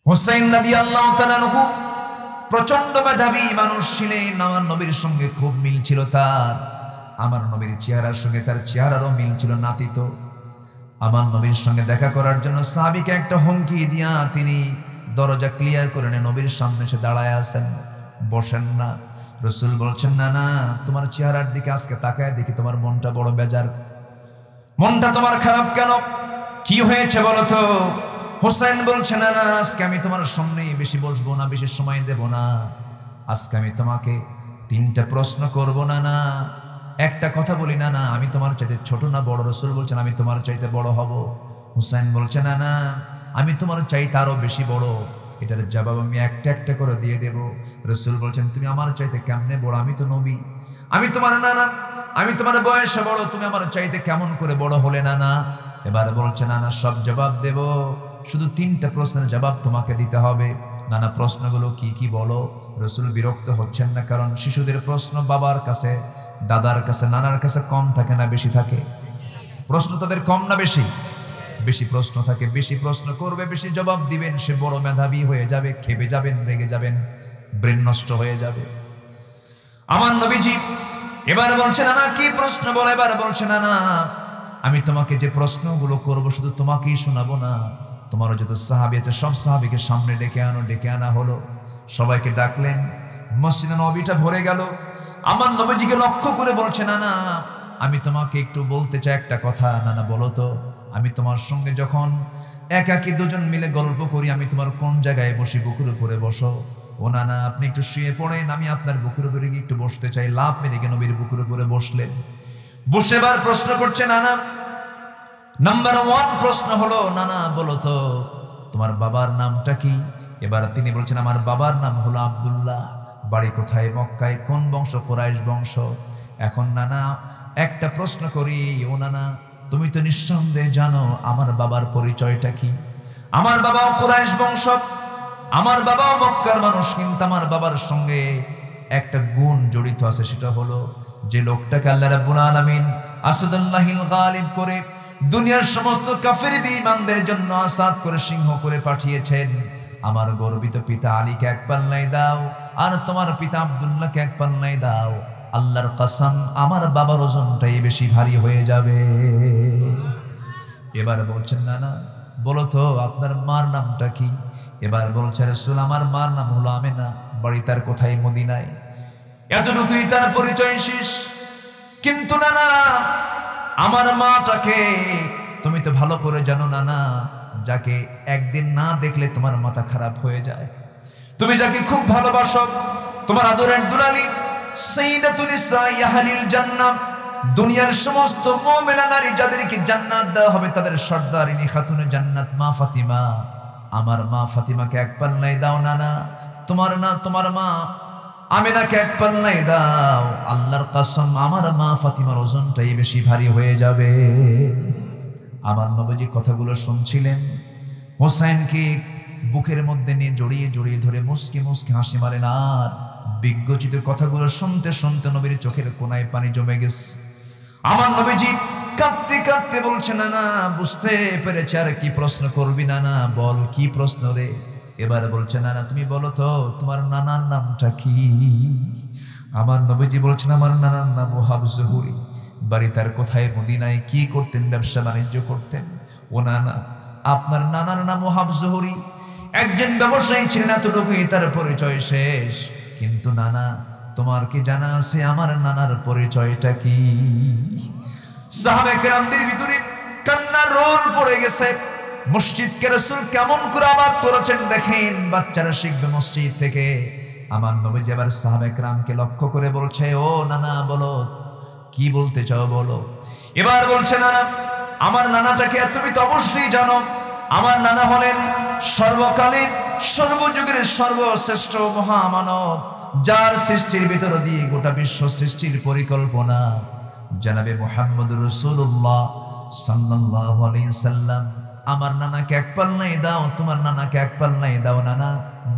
হুসাইন রাদিয়াল্লাহু তাআলা আনহু প্রচন্ড মেধাবী মানুষ ছিলেন। আমার নবীর সঙ্গে খুব মিল ছিল তার। আমার নবীর চেহারার সঙ্গে তার চেহারারও মিল ছিল নাতিত। আমার নবীর সঙ্গে দেখা করার জন্য সাহাবীকে একটা হুমকি দিয়া তিনি দরজা ক্লিয়ার করে নবীর সামনে এসে দাঁড়ায় আছেন, বসেন না। রাসূল বলছেন, না না, তোমার চেহারার দিকে আজকে তাকায় দেখি তোমার মনটা বড় বেজার, মনটা তোমার খারাপ কেন, কি হয়েছে বলো তো? হুসাইন বলছে, না না, আজকে আমি তোমার সামনেই বেশি বসবো না, বেশি সময় দেব না। আজকে আমি তোমাকে 3টা প্রশ্ন করব না, না একটা কথা বলি, না না আমি তোমার চাইতে ছোট না বড়? রাসূল বলছেন, আমি তোমার চাইতে বড় হব। হুসাইন বলছে, না না আমি তোমার চাইতে আরো বেশি বড়। এটার জবাব আমি একটা একটা করে দিয়ে দেব। রাসূল বলছেন, তুমি আমার চাইতে কেমনে বড়? আমি তো নবী, আমি তোমার নানা, আমি তোমার বয়সে বড়, তুমি আমার চাইতে কেমন করে বড় হলে না? না এবার বলছে, না না সব জবাব দেব, শুধু 3টা প্রশ্নের জবাব তোমাকে দিতে হবে। নানা প্রশ্নগুলো কি কি বলো? রাসূল বিরক্ত হচ্ছেন না, কারণ শিশুদের প্রশ্ন বাবার কাছে, দাদার কাছে, নানার কাছে কম থাকে না বেশি থাকে? প্রশ্ন তাদের কম না বেশি? বেশি প্রশ্ন থাকে। বেশি প্রশ্ন করবে, বেশি জবাব দিবেন, সে বড় মেধাবী হয়ে যাবে, খেপে যাবেন, রেগে যাবেন, ব্রেন নষ্ট হয়ে যাবে। আমার নবীজি এবার বলছে, না না কি প্রশ্ন বলে? এবার বলছে, না না আমি তোমাকে যে প্রশ্নগুলো করব শুধু তোমাকেই শোনাবো না, তোমারও যত সাহাবী আছে সব সাহাবীকে সামনে ডেকে আনো। ডেকে আনা হলো, সবাইকে ডাকলেন, মসজিদে নববীটা ভরে গেল। আমার নবীজিকে লক্ষ্য করে বলছে, না না আমি তোমাকে একটু বলতে চাই একটা কথা। না না বলো তো। আমি তোমার সঙ্গে যখন একাকী দুজন মিলে গল্প করি, আমি তোমার কোন জায়গায় বসি? বুকের উপরে বসো। ও না না আপনি একটু শুয়ে পড়েন, আমি আপনার বুকের উপরে গিয়ে একটু বসতে চাই। লাভ মেরে গিয়ে নবীর বুকের উপরে বসলেন। বসেবার প্রশ্ন করছে, না না নাম্বার 1 প্রশ্ন হলো, না না বলো তো তোমার বাবার নামটা কি? এবার তিনি বলছেন, আমার বাবার নাম হলো আব্দুল্লাহ, বাড়ি কোথায়? মক্কায়। কোন বংশ? কুরাইশ বংশ। এখন নানা একটা প্রশ্ন করি, ও নানা তুমি তো নিঃসন্দেহে জানো আমার বাবার পরিচয়টা কি? আমার বাবাও কুরাইশ বংশ, আমার বাবাও মক্কার মানুষ, কিন্তু আমার বাবার সঙ্গে একটা গুণ জড়িত আছে, সেটা হলো যে লোকটাকে আল্লাহ রাব্বুল আলামিন আসাদুল্লাহিল গালিব করে দুনিয়ার সমস্ত কাফের বেঈমানদের জন্য আসাদ করে, সিংহ করে পাঠিয়েছেন। আমার গর্বিত পিতা আলীকে এক পাল্লাই দাও, আর তোমার পিতা আব্দুল্লাহকে এক পাল্লাই দাও। আল্লাহর কসম আমার বাবার ওজনটাই বেশি ভারী হয়ে যাবে। এবার বলছেন, না না বলো তো আপনার মার নামটা কি? এবার বলছে, রাসূল আমার মার নাম হলো আমেনা, বাড়ি তার কোথায়? মদিনায়। এতটুকুই তার পরিচয় শেষ। কিন্তু না না আমার মাটাকে তুমি তো ভালো করে জানো না, না যাকে একদিন না দেখলে তোমার মাথা খারাপ হয়ে যায়, তুমি যাকে খুব ভালোবাসো, তোমার আদরের দুলালি সাইয়্যিদাতুন নিসাই আহলিল জান্নাহ, দুনিয়ার সমস্ত মুমিনা নারী যাদেরকে জান্নাত দেওয়া হবে তাদের সর্দারিনী খাতুনে জান্নাত মা ফাতিমা, আমার মা ফাতিমাকে এক পাল্লায় দাও। না না তোমার মা আমিনাকে এক পাল্লায় দাও। আল্লাহর কসম আমার মা ফাতিমার ওজনটাই বেশি ভারী হয়ে যাবে। আমার নবীজি কথাগুলো শুনছিলেন। হোসেনকে বুকের মধ্যে নিয়ে জড়িয়ে জড়িয়ে ধরে মুস্কি মুস্কি হাসি মারেন। আর বিজ্ঞচিত কথাগুলো শুনতে শুনতে নবীর চোখের কোনায় পানি জমে গেছে। আমার নবীজি কাঁদতে কাঁদতে বলছে, না না বুঝতে পেরেছে, আর কি প্রশ্ন করবি? না না বল কি প্রশ্ন রে? এবার বলছে, না না তুমি বলো তো তোমার নানার নামটা কি? আমার নবীজি বলছেন, আমার নানার নাম ওহাব জহুরি, বাড়ি তার কোথায়? মদিনায়। কি করতেন? ব্যবসা বাণিজ্য করতেন। ও নানা আপনার নানার নাম ওহাব জহুরি, একজন ব্যবসায়ী ছিলেন, এতটুকুই তার পরিচয় শেষ। কিন্তু নানা তোমার কি জানা আছে আমার নানার পরিচয়টা কি? সাহাবায়ে কেরামদের ভিতরে কান্নার রোল পড়ে গেছে। মসজিদকে রাসূল কেমন করে আবাদ করেছেন দেখেন, বাচ্চারা শিখবে মসজিদ থেকে। আমার নবীজি এবার সাহাবায়ে কেরামকে লক্ষ্য করে বলছে, ও নানা বলো কি বলতে চাও বলো। এবার বলছে, নানা আমার নানাটাকে তুমি তো অবশ্যই জানো। আমার নানা হলেন সর্বকালীন সর্বযুগের সর্বশ্রেষ্ঠ মহামানব, যার সৃষ্টির ভিতর দিয়ে গোটা বিশ্ব সৃষ্টির পরিকল্পনা জনাবে মুহাম্মদুর রাসূলুল্লাহ সাল্লাল্লাহু আলাইহি সাল্লাম। আমার নানাকে এক পাল্লাই দাও, তোমার নানাকে এক পাল্লাই দাও। নানা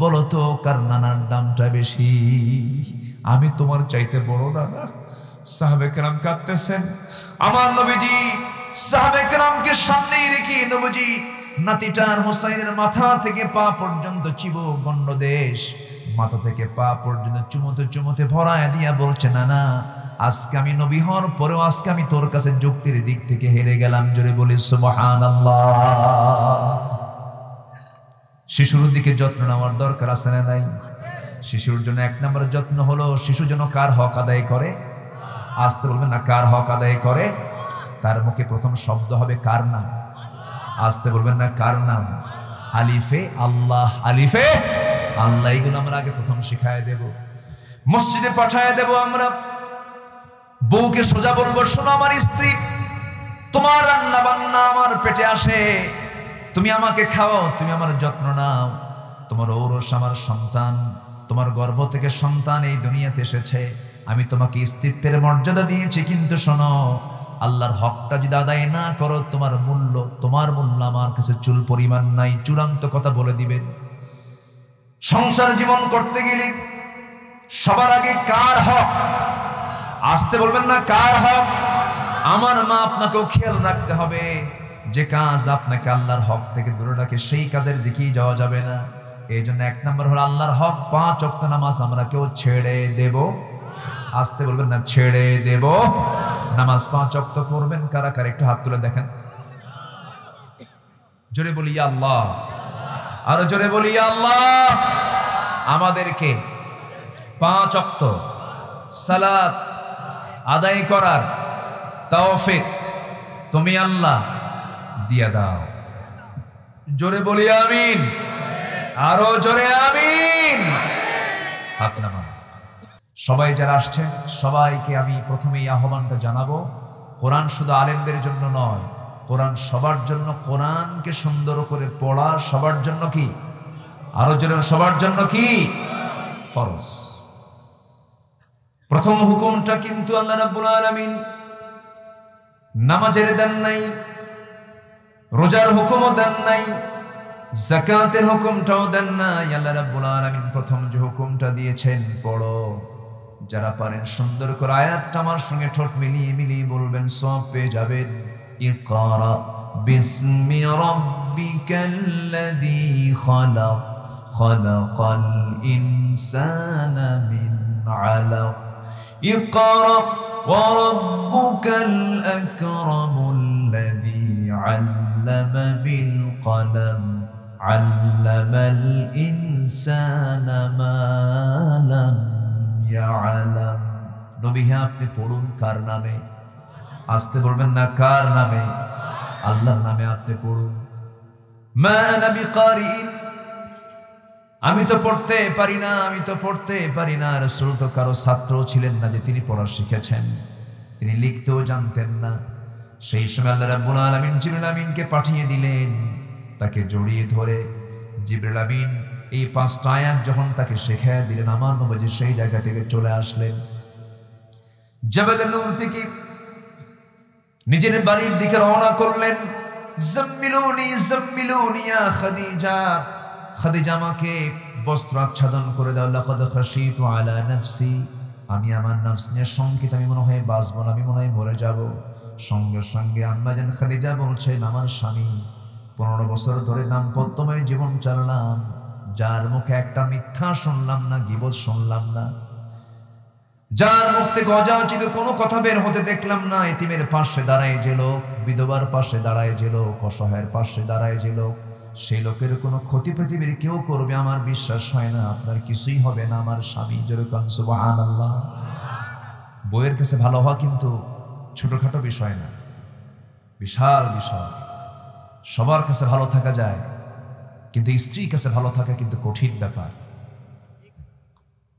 বলো তো কার নানার দামটা বেশি? আমি তোমার চাইতে বড় নানা। সাহাবায়ে কেরাম কাঁদতেছেন। আমার নবীজি সাহাবায়ে কেরামকে সামনেই রেখে নবীজি নাতিটার হুসাইনের মাথা থেকে পা পর্যন্ত চিবুক গণ্ডদেশ, মাথা থেকে পা পর্যন্ত চুমোতে চুমোতে ভরায় দিয়া বলছে, না না, আজকে আমি নবী হওয়ার পরেও আজকে আমি তোর কাছে যুক্তির দিক থেকে হেরে গেলাম। জোরে বলি সুবহানাল্লাহ। শিশুর দিকে যত্ন নেওয়ার দরকার আছে না নাই? শিশুর জন্য এক নম্বর যত্ন হলো শিশু যেন কার হক আদায় করে। আসতে বলবেন না, কার হক আদায় করে। তার মুখে প্রথম শব্দ হবে কার নাম। আসতে বলবেন না, কার নাম। আলিফে আল্লাহ, আলিফে আল্লাহ। এইগুলো আমরা আগে প্রথম শিখায় দেব, মসজিদে পাঠায় দেব। আমরা বউকে সোজা বলবো, শোনো আমার স্ত্রী, তোমার রান্না বান্না আমার পেটে আসে, তুমি আমাকে খাওয়াও, তুমি আমার যত্ন নাও। তোমার ঔরস আমার সন্তান, তোমার গর্ভ থেকে সন্তান এই দুনিয়াতে এসেছে, আমি তোমাকে স্ত্রীত্বের মর্যাদা দিয়েছি, কিন্তু শোনো, আল্লাহর হকটা যদি আদায় না করো, তোমার মূল্য আমার কাছে চুল পরিমাণ নাই। চূড়ান্ত কথা বলে দিবেন। সংসার জীবন করতে গেলে সবার আগে কার হক? আসতে বলবেন না, কার হক। আমার মা, আপনাকেও খেয়াল রাখতে হবে, যে কাজ আপনাকে আল্লাহর হক থেকে দূরে রাখে সেই কাজের দিকেই যাওয়া যাবে না। এই জন্য এক নম্বর হলো আল্লাহর হক। 5 ওয়াক্ত নামাজ আমরা কেউ ছেড়ে দেব। আসতে বলবেন না, ছেড়ে দেব। নামাজ 5 ওয়াক্ত পড়বেন কারা কারা, একটু হাত তুলে দেখেন। জোরে বলি ইয়া আল্লাহ, আরো জোরে বলি ইয়া আল্লাহ। আমাদেরকে 5 ওয়াক্ত সালাত আদায় করার তৌফিক তুমি আল্লাহ দিয়া দাও। জোরে বলি আমিন, আরো জোরে আমিন। হাত নামান। সবাই যারা আসছেন সবাইকে আমি প্রথমেই আহ্বানটা জানাবো, কোরআন শুধু আলেমদের জন্য নয়, কোরআন সবার জন্য। কোরআনকে সুন্দর করে পড়া সবার জন্য কি, আরো জোরে, সবার জন্য কি ফরজ। প্রথম হুকুমটা কিন্তু আল্লাহ রাব্বুল আলামিন নামাজের দেন নাই, রোজার হুকুমও দেন নাই, যাকাতের হুকুমটাও দেন নাই। আল্লাহ রাব্বুল আলামিন প্রথম যে হুকুমটা দিয়েছেন, পড়ো। যারা পারেন সুন্দর করে আয়াতটা আমার সঙ্গে ঠোঁট মিলিয়ে মিলিয়ে বলবেন, সওয়াব পেয়ে যাবেন। ইকরা বিসমি রাব্বিকাল্লাযী খালাক, খালাকাল ইনসানা মিন আলাক, ইকরা ওয়া রাব্বুকাল আকরামুল্লাযী আল্লামা বিল কলম, আল্লামাল ইনসানা মা লাম ইয়ালাম। নবী হে, আপনি পড়ুন কার নামে? আসতে বলবেন না, কার নামে? আল্লাহর নামে আপনি পড়ুন। মা আনা বিকারিন, আমি তো পড়তে পারি না, আমি তো পড়তে পারি না। রাসূল তো কারো ছাত্র ছিলেন না যে তিনি পড়া শিখেছেন, তিনি লিখতেও জানতেন না। সেই সময় আল্লাহ রাব্বুল আলামিন জিবরিল আমিনকে পাঠিয়ে দিলেন, তাকে জড়িয়ে ধরে জিবরিল আমিন এই 5টা আয়াত যখন তাকে শেখায় দিলেন, আমার নবী সেই জায়গা থেকে চলে আসলেন। জাবাল নূর থেকে নিজের বাড়ির দিকে রওনা করলেন। জাম্মিলুনি জাম্মিলুনি ইয়া খাদিজা, খাদিজা আমাকে বস্ত্র আচ্ছাদন করে দাও। লাকাদ খাশিতু আলা নাফসি, আমি আমার নফস নিয়ে শঙ্কিত, আমি মনে হয় বাঁচব না, আমি মনে হয় মরে যাব। সঙ্গে সঙ্গে আম্মা জান খাদিজা বলছেন, আমার স্বামী 15 বছর ধরে দাম্পত্যময় জীবন চালালাম, যার মুখে একটা মিথ্যা শুনলাম না, গীবত শুনলাম না, যার মুখ থেকে অযাচিত কোনো কথা বের হতে দেখলাম না। এতিমের পাশে দাঁড়ায় যে লোক, বিধবার পাশে দাঁড়ায় যে লোক, অসহায়ের পাশে দাঁড়ায় যে লোক, সেই লোকের কোনো ক্ষতি পৃথিবীর কেউ করবে আমার বিশ্বাস হয় না। আপনার কিছুই হবে না আমার স্বামী। যেরকম সুবহানাল্লাহ। বইয়ের কাছে ভালো হওয়া কিন্তু ছোটখাটো বিষয় না, বিশাল বিষয়। সবার কাছে ভালো থাকা যায়, কিন্তু স্ত্রীর কাছে ভালো থাকা কিন্তু কঠিন ব্যাপার।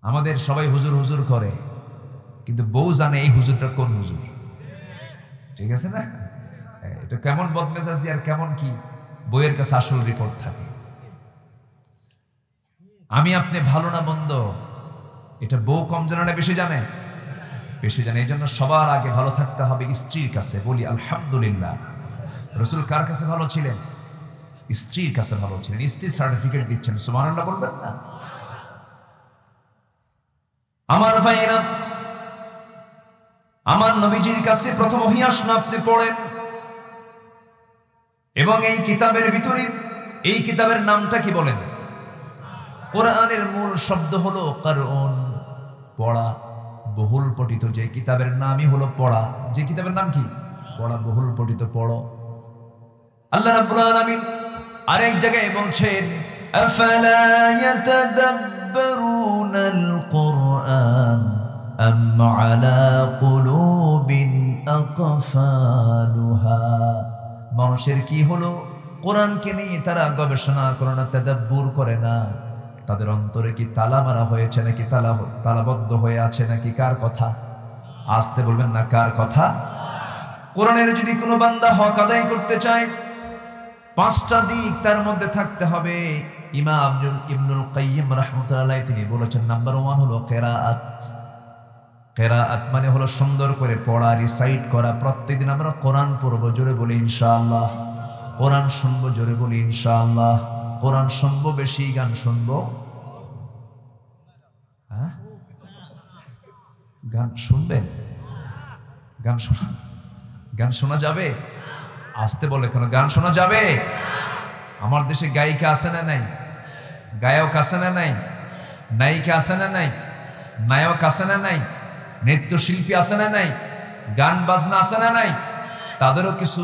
আমাদের সবাই হুজুর হুজুর করে, কিন্তু বউ জানে এই হুজুরটা কোন হুজুর। ঠিক আছে না? এটা কেমন বদমেজাজি আর কেমন কি, বইয়ের কাছে আসল রিপোর্ট থাকে। আমি আপনি ভালো না মন্দ, এটা বউ কম জানে না বেশি জানে? বেশি জানে। এই জন্য সবার আগে ভালো থাকতে হবে স্ত্রীর কাছে। বলি আলহামদুলিল্লাহ। রাসূল কার কাছে ভালো ছিলেন? স্ত্রীর কাছে ভালো ছিলেন। স্ত্রী সার্টিফিকেট দিচ্ছেন, সুবহানাল্লাহ বলবেন না? আমার ভাইরা, আমার নবীজির কাছে প্রথম ওহী আসলো, আপনি পড়েন। এবং এই কিতাবের ভিতরে এই কিতাবের নামটা কি বলেন? কোরআনের মূল শব্দ হলো কারউন, পড়া, বহুল পঠিত। যে কিতাবের নামই হলো পড়া, যে কিতাবের নাম কি? পড়া, বহুল পঠিত, পড়ো। আল্লাহ রাব্বুল আলামিন আরেক জায়গায় বলছেন আফালা ইয়াতাদাব্বারুনাল কুরআন আম আলা কুলুবিন আকফালুহা। মানুষের কি হলো? কোরআনকে নিয়ে তারা গবেষণা করে না, তাদাব্বুর করে না। তাদের অন্তরে কি তালা মারা হয়েছে নাকি তালাবদ্ধ হয়ে আছে নাকি? কার কথা? আসতে বলবেন না, কার কথা? কোরআনের যদি কোনো বান্দা হক আদায় করতে চায়, 5টা দিক তার মধ্যে থাকতে হবে। ইমাম ইবনুল কাইয়িম রাহমাতুল্লাহ তিনি বলেছেন, নাম্বার 1 হলো কিরাআত। কিরাআত মানে হলো সুন্দর করে পড়া, রিসাইট করা। প্রত্যেকদিন আমরা কোরআন পড়বো, জোরে বলি ইনশাআল্লাহ। কোরআন শুনবো, জোরে বলি ইনশাআল্লাহ। কোরআন শুনবো বেশি, গান শুনবো। হ্যাঁ, গান শুনবেন? গান শোনা যাবে? আসতে বলে কেন? গান শোনা যাবে? আমার দেশে গায়িকা আছে না নাই? গায়ক আছে না নাই? নায়িকা আছে না নাই? নায়ক আছে না নাই? নৃত্যশিল্পী আছে না নাই? গান বাজনা আছে না নাই? তাদেরও কিছু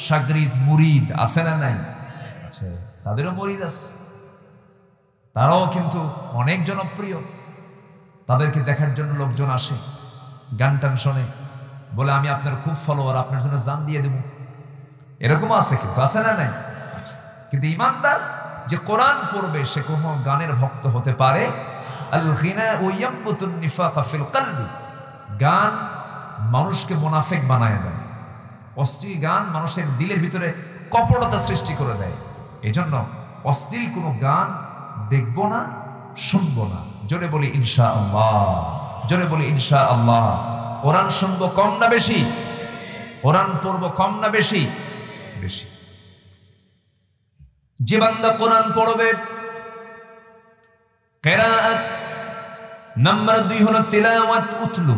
শাগরিদ, মুরিদ আছে না নাই? আচ্ছা, তাদেরও মুরিদ আছে, তারাও কিন্তু অনেক জনপ্রিয়। তাদেরকে দেখার জন্য লোকজন আসে, গান টান শোনে, বলে আমি আপনার খুব ফলোয়ার, আপনার জন্য জান দিয়ে দেব। এরকমও আছে, কিন্তু আছে না নাই? আচ্ছা, কিন্তু ইমানদার যে কোরআন পড়বে সে কোনো গানের ভক্ত হতে পারে। আল গিনাউ ইয়ামবুতুন নিফাকা ফিল কলবি। গান মানুষকে মুনাফিক বানায় দেয়। অশ্লীল গান মানুষের দিলের ভিতরে কপটতা সৃষ্টি করে দেয়। এই জন্য অশ্লীল কোনো গান দেখবো না, শুনবো না। জোরে বলি ইনশাআল্লাহ, জোরে বলি ইনশাআল্লাহ। কোরআন শুনবো কম না বেশি? কোরআন পড়বো কম না বেশি? বেশি। যে বান্দা কোরআন পড়বে, কিরাআত। নাম্বার 2 হলো তিলাওয়াত, উতলু,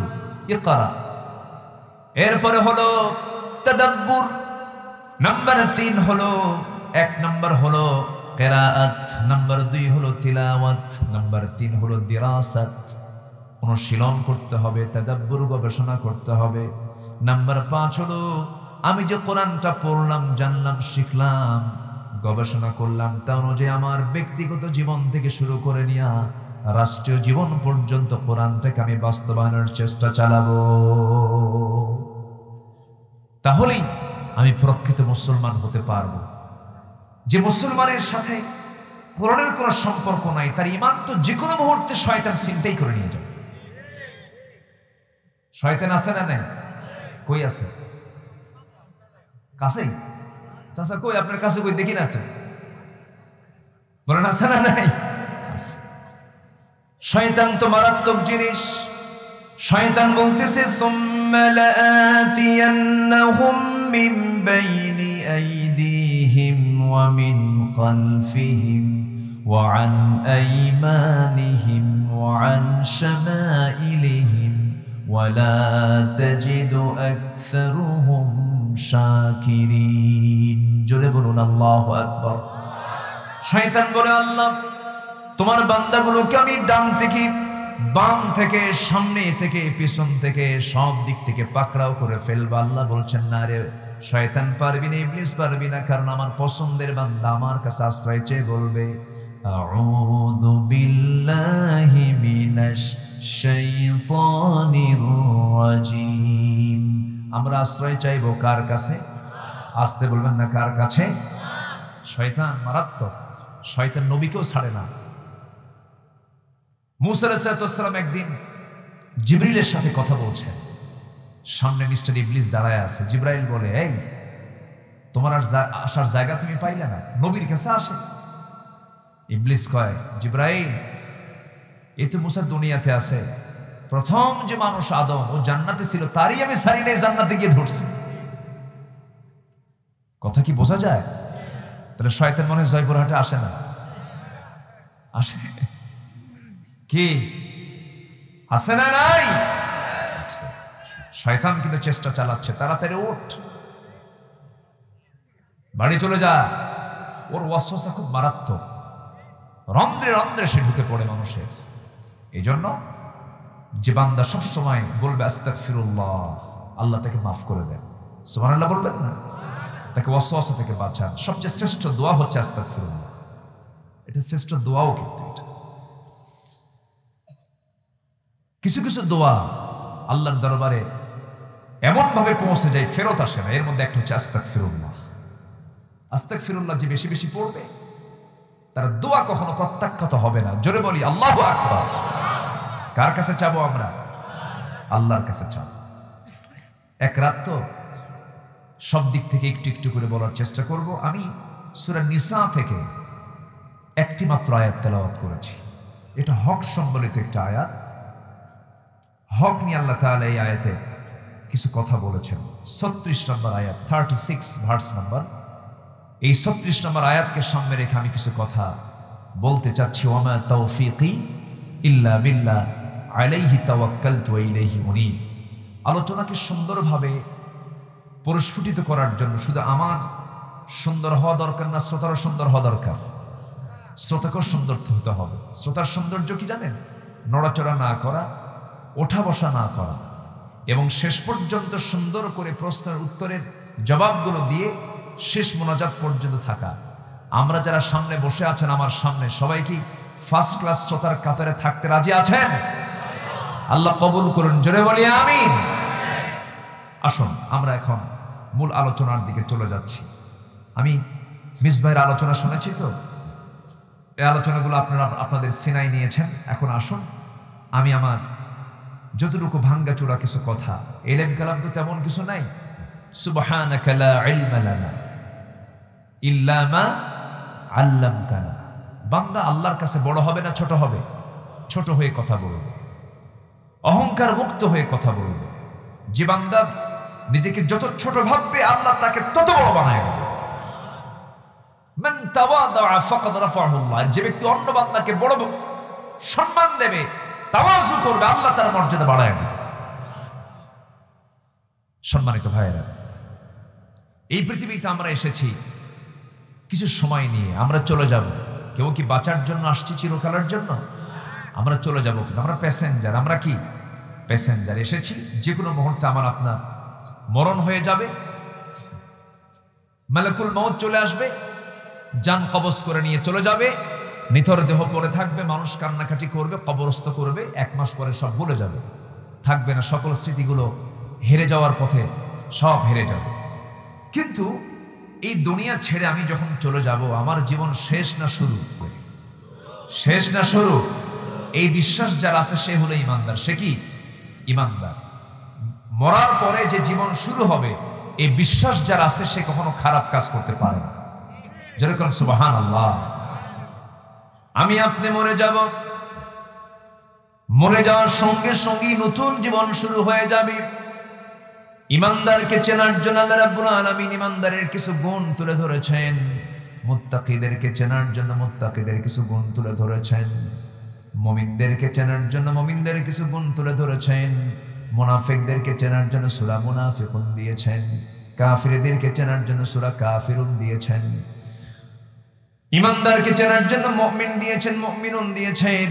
ইকরা। এরপরে হলো তাদাব্বুর। নাম্বার 3 হলো, 1 নাম্বার হলো কিরাআত, নাম্বার 2 হলো তিলাওয়াত, নাম্বার 3 হলো দিরাসাত। অনুশীলন করতে হবে, তাদাব্বুর, গবেষণা করতে হবে। নাম্বার 5 হলো আমি যে কোরআনটা পড়লাম, জানলাম, শিখলাম, গবেষণা করলাম, তা অনুযায়ী আমার ব্যক্তিগত জীবন থেকে শুরু করে নিয়ে রাষ্ট্রীয় জীবন পর্যন্ত কোরআনটাকে আমি বাস্তবায়নের চেষ্টা চালাবো। তাহলেই আমি প্রকৃত মুসলমান হতে পারবো। যে মুসলমানের সাথে কোরআনের কোনো সম্পর্ক নাই, তার ঈমান তো যে কোনো মুহূর্তে শয়তান ছিনতাই করে নিয়ে যাবে। শয়তান আছে না নাই? কই আছে? কাছেই? চাচা কই? আপনার কাছে কই? দেখি না তো, বলেন আছে না নাই? শয়তান তো মারাত্মক জিনিস। শয়তান বলতেছে সুম্মা লাআতিয়ান্নাহুম মিন বাইনি আইদিহিম ওয়া মিন খালফিহিম ওয়া আন আইমানিহিম ওয়া আন শামাইলিহিম ওয়া লা তাজিদু আকসারুহুম শাকিরিন। জোরে বলুন আল্লাহু আকবার। শয়তান বলে, আল্লাহ তোমার বান্দাগুলোকে আমি ডান থেকে, বাম থেকে, সামনে থেকে, পিছন থেকে, সব দিক থেকে পাকড়াও করে ফেলবা। আল্লাহ বলছেন, না রে শয়তান, পারবি না, ইবলিস পারবি না। কারণ আমার পছন্দের বান্দা আমার কাছে আশ্রয় চেয়ে বলবে আউযু বিল্লাহি মিনাশ শাইতানির রাজিম। আমরা আশ্রয় চাইবো কার কাছে? আসতে বলবেন না, কার কাছে? শয়তান মারাত্মক। শয়তান নবীকেও ছাড়ে না। মুসা আলাইহিস সালাম একদিন জিবরিলের সাথে কথা বলছেন, সামনে মিস্টার ইবলিস দাঁড়ায় আছে। জিবরাইল বলে, এই তোমার আর আসার জায়গা তুমি পাইলে না, নবীর কাছে আসে। ইবলিস কয়, জিবরাইল এই তো মুসা দুনিয়াতে আছে, প্রথম যে মানুষ আদম, ও জান্নাতে ছিল, তারই আমি সারি নেই, জান্নাতে গিয়ে ধরছি। কথা কি বোঝা যায়? তাহলে শয়তান মনে হয় জয়পুরহাটে আসে না? আসে কি? আসে না নাই? শয়তান কিন্তু চেষ্টা চালাচ্ছে, তাড়াতাড়ি ওঠ। বাড়ি চলে যা। ওর ওয়াসওয়াসা খুব মারাত্মক, রন্ধ্রে রন্ধ্রে সে ঢুকে পড়ে মানুষের। এই জন্য যে বান্দা সবসময় বলবে আস্তাগফিরুল্লাহ, আল্লাহ তাকে মাফ করে দেন, সুবহানাল্লাহ বলবেন না, তাকে ওয়াসওয়াসা থেকে বাঁচান। সবচেয়ে শ্রেষ্ঠ দোয়া হচ্ছে আস্তাগফিরুল্লাহ। এটা শ্রেষ্ঠ দোয়াও, কিন্তু এটা কিছু কিছু দোয়া আল্লাহর দরবারে এমন ভাবে পৌঁছে যায়, ফেরত আসে না। এর মধ্যে একটা হচ্ছে আস্তাগফিরুল্লাহ। আস্তাগফিরুল্লাহ যে বেশি বেশি পড়বে তার দোয়া কখনো প্রত্যাখ্যাত হবে না। জোরে বলি আল্লাহু আকবার। কার কাছে চাবো আমরা? আল্লাহর কাছে চাবো। এক রাত তো সব দিক থেকে একটু একটু করে বলার চেষ্টা করব। আমি সূরা নিসা থেকে একটি মাত্র আয়াত তেলাওয়াত করেছি। এটা হক সম্বলিত একটা আয়াত। হক নিয়ে আল্লাহ তাআলা এই আয়াতে কিছু কথা বলেছেন। 36 নম্বর আয়াত, 36 ভার্স নাম্বার। এই 36 নম্বর আয়াতকে সামনে রেখে আমি কিছু কথা বলতে চাচ্ছি। ওয়ামা তাওফীকি ইল্লা বিল্লাহ আলাইহি তাওয়াক্কালতু ওয়া ইলাইহি উনীব। আলোচনাকে সুন্দরভাবে পরিস্ফুটিত করার জন্য শুধু আমার সুন্দর হওয়া দরকার না, শ্রোতারও সুন্দর হওয়া দরকার। শ্রোতাকেও সুন্দর হতে হবে। শ্রোতার সৌন্দর্য কি জানেন? নড়াচড়া না করা, ওঠা বসা না করা, এবং শেষ পর্যন্ত সুন্দর করে প্রশ্নের উত্তরের জবাবগুলো দিয়ে শেষ মোনাজাত পর্যন্ত থাকা। আমরা যারা সামনে বসে আছেন, আমার সামনে, সবাই কি ফার্স্ট ক্লাস শ্রোতার কাতারে থাকতে রাজি আছেন? আল্লাহ কবুল করুন, জোরে বলি আমিন। আসুন আমরা এখন মূল আলোচনার দিকে চলে যাচ্ছি। আমি মিসবাহের আলোচনা শুনেছি, তো এই আলোচনাগুলো আপনারা আপনাদের সিনাই নিয়েছেন। এখন আসুন আমি আমার যতটুকু ভাঙ্গাচোরা কিছু কথা, ইলম কালাম তো তেমন কিছু নাই। সুবহানাকা লা ইলমা লানা ইল্লা মা আল্লামতানা। বান্দা আল্লাহর কাছে বড় হবে না ছোট হবে? ছোট হয়ে কথা বলবে, অহংকার মুক্ত হয়ে কথা বলবে। যে বান্দা নিজেকে যত ছোট ভাববে, আল্লাহ তাকে তত বড় বানায় দেবে। মান তাওয়াদা ফাকাদ রাফাহু আল্লাহ। যে ব্যক্তি অন্য বান্দাকে বড় সম্মান দেবে, তাওয়াজু করবে, আল্লাহ তার মর্যাদা বাড়ায় দেবে। সম্মানিত ভাইয়েরা, এই পৃথিবীতে আমরা এসেছি কিছু সময় নিয়ে, আমরা চলে যাব। কেউ কি বাঁচার জন্য আসছি চিরকালের জন্য? আমরা চলে যাব, কিন্তু আমরা প্যাসেঞ্জার। আমরা কি প্যাসেঞ্জার? এসেছি, যে কোনো মুহূর্তে আমার আপনার মরণ হয়ে যাবে। মালাকুল মউত চলে আসবে, জান কবজ করে নিয়ে চলে যাবে। নিথর দেহ পড়ে থাকবে, মানুষ কান্নাকাটি করবে, কবরস্থ করবে। 1 মাস পরে সব ভুলে যাবে, থাকবে না। সকল স্মৃতিগুলো হেরে যাওয়ার পথে সব হেরে যাবে। কিন্তু এই দুনিয়া ছেড়ে আমি যখন চলে যাব, আমার জীবন শেষ না শুরু? শেষ না শুরু? এই বিশ্বাস যার আছে সে হলো ইমানদার। সে কি ইমানদার? মরার পরে যে জীবন শুরু হবে, এই বিশ্বাস যার আছে সে কখনো খারাপ কাজ করতে পারে না। যেরকম সুবহানাল্লাহ। আমি আপনি মরে যাব, মরে যাওয়ার সঙ্গে সঙ্গে নতুন জীবন শুরু হয়ে যাবে। ইমানদারকে চেনার জন্য আল্লাহ রাব্বুল আলামিন ইমানদারের কিছু গুণ তুলে ধরেছেন। মুত্তাকিদেরকে চেনার জন্য মুত্তাকিদের কিছু গুণ তুলে ধরেছেন। মুমিনদেরকে চেনার জন্য মুমিনদের কিছু গুণ তুলে ধরেছেন। মুনাফিকদেরকে চেনার জন্য সূরা মুনাফিকুন দিয়েছেন। কাফিরদেরকে চেনার জন্য সূরা কাফিরুন দিয়েছেন। ইমানদারকে চেনার জন্য মুমিন দিয়েছেন, মুমিনুন দিয়েছেন।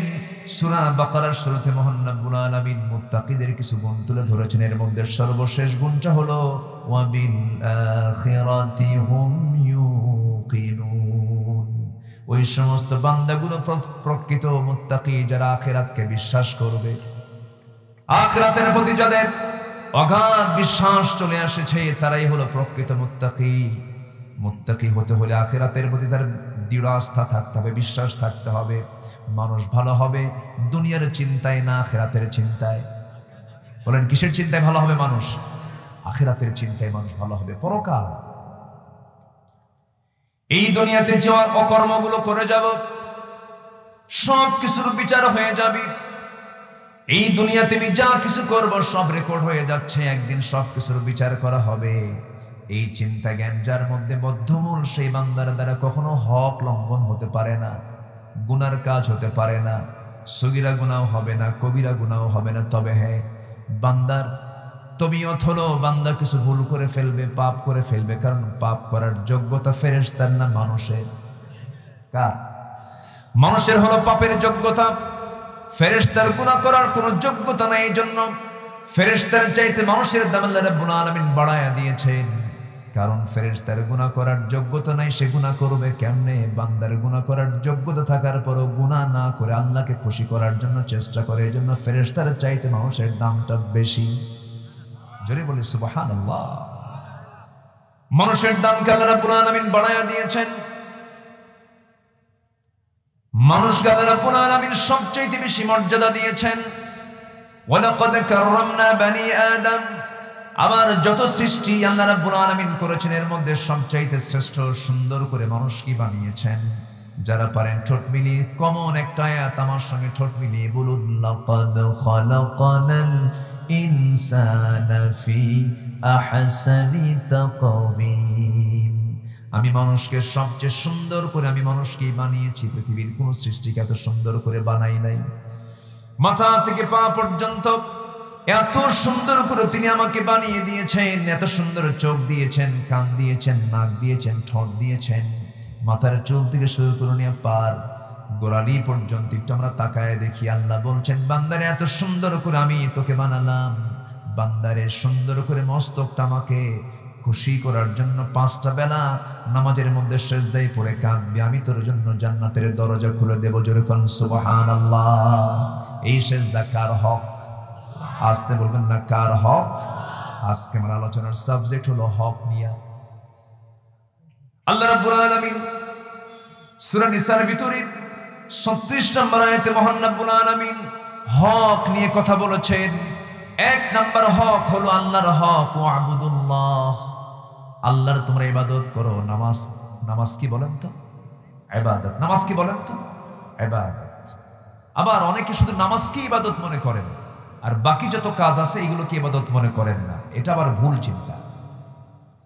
সূরা বাকারার শুরুতে মহান রব্বুল আলামিন মুত্তাকিদের কিছু গুণ তুলে ধরেছেন। এর মধ্যে সর্বশেষ গুণটা হলো ওয়া বিল আখিরাতি হুম ইউকিনুন। ওই সমস্ত বান্দাগুলো প্রকৃত মুত্তাকি, যারা আখিরাতকে বিশ্বাস করবে। আখিরাতের প্রতি যাদের অগাধ বিশ্বাস চলে এসেছে, তারাই হলো প্রকৃত মুত্তাকি। মুত্তাকি হতে হলে আখিরাতের প্রতি তার দৃঢ় আস্থা থাকতে হবে, বিশ্বাস থাকতে হবে। মানুষ ভালো হবে দুনিয়ার চিন্তায় না, আখিরাতের চিন্তায়। বলেন কিসের চিন্তায় ভালো হবে মানুষ? আখিরাতের চিন্তায় মানুষ ভালো হবে। পরকাল, এই দুনিয়াতে যে অকর্মগুলো করে যাব, সব কিছুর বিচার হয়ে যাবে। এই দুনিয়াতে আমি যা কিছু করব সব রেকর্ড হয়ে যাচ্ছে, একদিন সব কিছুর বিচার করা হবে। এই চিন্তা জ্ঞান যার মধ্যে বদ্ধমূল, সেই বান্দার দ্বারা কখনো হক লঙ্ঘন হতে পারে না, গুনার কাজ হতে পারে না। সগীরা গুনাহ হবে না, কবিরা গুনাহ হবে না। তবে হ্যাঁ, বান্দার তবিয়ত হলো বান্দা কিছু ভুল করে ফেলবে, পাপ করে ফেলবে, কারণ পাপ করার যোগ্যতা ফেরেশতার না মানুষের? কার? মানুষের হলো পাপের যোগ্যতা, ফেরেশতার গুনাহ করার কোনো যোগ্যতা নাই। এই জন্য ফেরেশতার চাইতে মানুষের দাম আল্লাহ রাব্বুল আলামিন বাড়ায়া দিয়েছেন, কারণ ফেরেশতার গুনাহ করার যোগ্যতা নাই, সে গুনাহ করবে কেমনে? বান্দার গুনাহ করার যোগ্যতা থাকার পরও গুনাহ না করে আল্লাহকে খুশি করার জন্য চেষ্টা করে। এই জন্য ফেরেশতার চাইতে মানুষের দামটা বেশি। জোরে বলি সুবহানাল্লাহ। মানুষের দামকে আল্লাহ রাব্বুল আলামিন বাড়ায়া দিয়েছেন। মানুষকে আল্লাহ রাব্বুল আলামিন সবচেয়ে বেশি মর্যাদা দিয়েছেন। ওয়ালাকাদ কাররামনা বানি আদম। আবার যত সৃষ্টি আল্লাহ রাব্বুল আলামিন করেছেন এর মধ্যে সবচাইতে শ্রেষ্ঠ সুন্দর করে মানুষকে বানিয়েছেন। যারা পারেন ঠোঁট মিলিয়ে কমন একটা আয়াত আমার সঙ্গে ঠোঁট মিলিয়ে বলুন, লাকাদ খালাকানাল ইনসানা ফি আহসানি তাকওয়িম। আমি মানুষকে সবচেয়ে সুন্দর করে আমি মানুষকে বানিয়েছি। পৃথিবীর কোন সৃষ্টিকে এত সুন্দর করে বানাই নাই। মাথা থেকে পা পর্যন্ত এত সুন্দর করে তিনি আমাকে বানিয়ে দিয়েছেন। এত সুন্দর চোখ দিয়েছেন, কান দিয়েছেন, নাক দিয়েছেন, ঠোঁট দিয়েছেন। মাথার চুল থেকে শুরু করে নিয়ে পার গোড়ালি পর্যন্ত একটু আমরা তাকায় দেখি। আল্লাহ বলছেন, বান্দারে এত সুন্দর করে আমি তোকে বানালাম। বান্দারে সুন্দর করে মস্তকটা আমাকে খুশি করার জন্য 5টা বেলা নামাজের মধ্যে সেজদায় পড়ে কাঁদবি, আমি তোর জন্য জান্নাতের দরজা খুলে দেব। জোরে কোন সুবহানাল্লাহ। এই সেজদা কার হক? আসতে বলবেন না, কার হক? আজকে আমার আলোচনার সাবজেক্ট হলো হক নিয়ে। আল্লাহ রাব্বুল আলামিন সূরা নিসার ভিতরে 36 নম্বর আয়াতে মহান রাব্বুল আলামিন হক নিয়ে কথা বলেছেন। 1 নম্বর হক হলো আল্লাহর হক, ওয়াবুদুল্লাহ। আল্লাহর তোমরা ইবাদত করো। নামাজ, নামাজ কি বলেন তো? ইবাদত। নামাজ কি বলেন তো? ইবাদত। আবার অনেকে শুধু নামাজকে ইবাদত মনে করেন আর বাকি যত কাজ আছে এগুলোকে ইবাদত মনে করেন না। এটা আবার ভুল চিন্তা।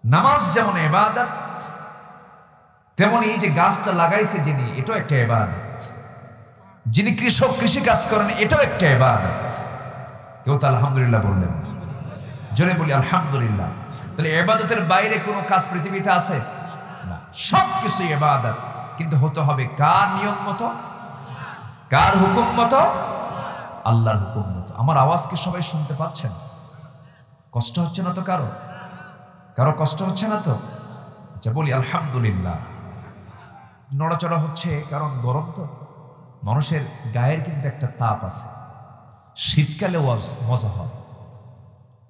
নামাজ যেমন ইবাদত, তেমনি এই যে গাছটা লাগাইছে যিনি, এটাও একটা ইবাদত। যিনি কৃষক কৃষি কাজ করেন, এটাও একটা ইবাদত। কেউ তো আলহামদুলিল্লাহ বললেন না? জোরে বলি আলহামদুলিল্লাহ। তাহলে ইবাদতের বাইরে কোনো কাজ পৃথিবীতে আছে না? সবকিছু ইবাদত, কিন্তু হতে হবে কার নিয়ম মতো, কার হুকুম মতো? আল্লাহর হুকুম মতো। আমার আওয়াজ কি সবাই শুনতে পাচ্ছেন? কষ্ট হচ্ছে না তো কারো? কারো কষ্ট হচ্ছে না তো? আচ্ছা বলি আলহামদুলিল্লাহ। নড়াচড়া হচ্ছে কারণ গরম তো। মানুষের গায়ের কিন্তু একটা তাপ আছে। শীতকালে মজা হয়,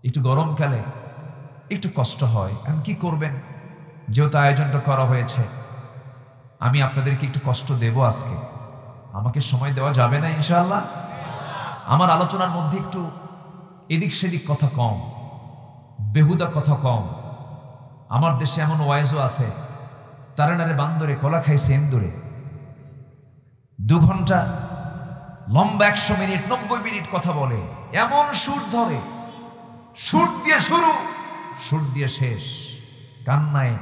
একটু গরমকালে একটু কষ্ট হয়। এখন কি করবেন? যেহেতু আয়োজনটা করা হয়েছে, আমি আপনাদেরকে একটু কষ্ট দেব আজকে। আমাকে সময় দেওয়া যাবে না ইনশাআল্লাহ? আমার আলোচনার মধ্যে একটু এদিক সেদিক কথা কম, বেহুদা কথা কম। আমার দেশে এমন ওয়াইজও আছে, তারে নারে বান্দরে কলা খাইছে এন্দুরে। 2 ঘন্টা লম্বা 100 মিনিট 90 মিনিট কথা বলে, এমন সুর ধরে, সুর দিয়ে শুরু, সুর দিয়ে শেষ। কান্নায়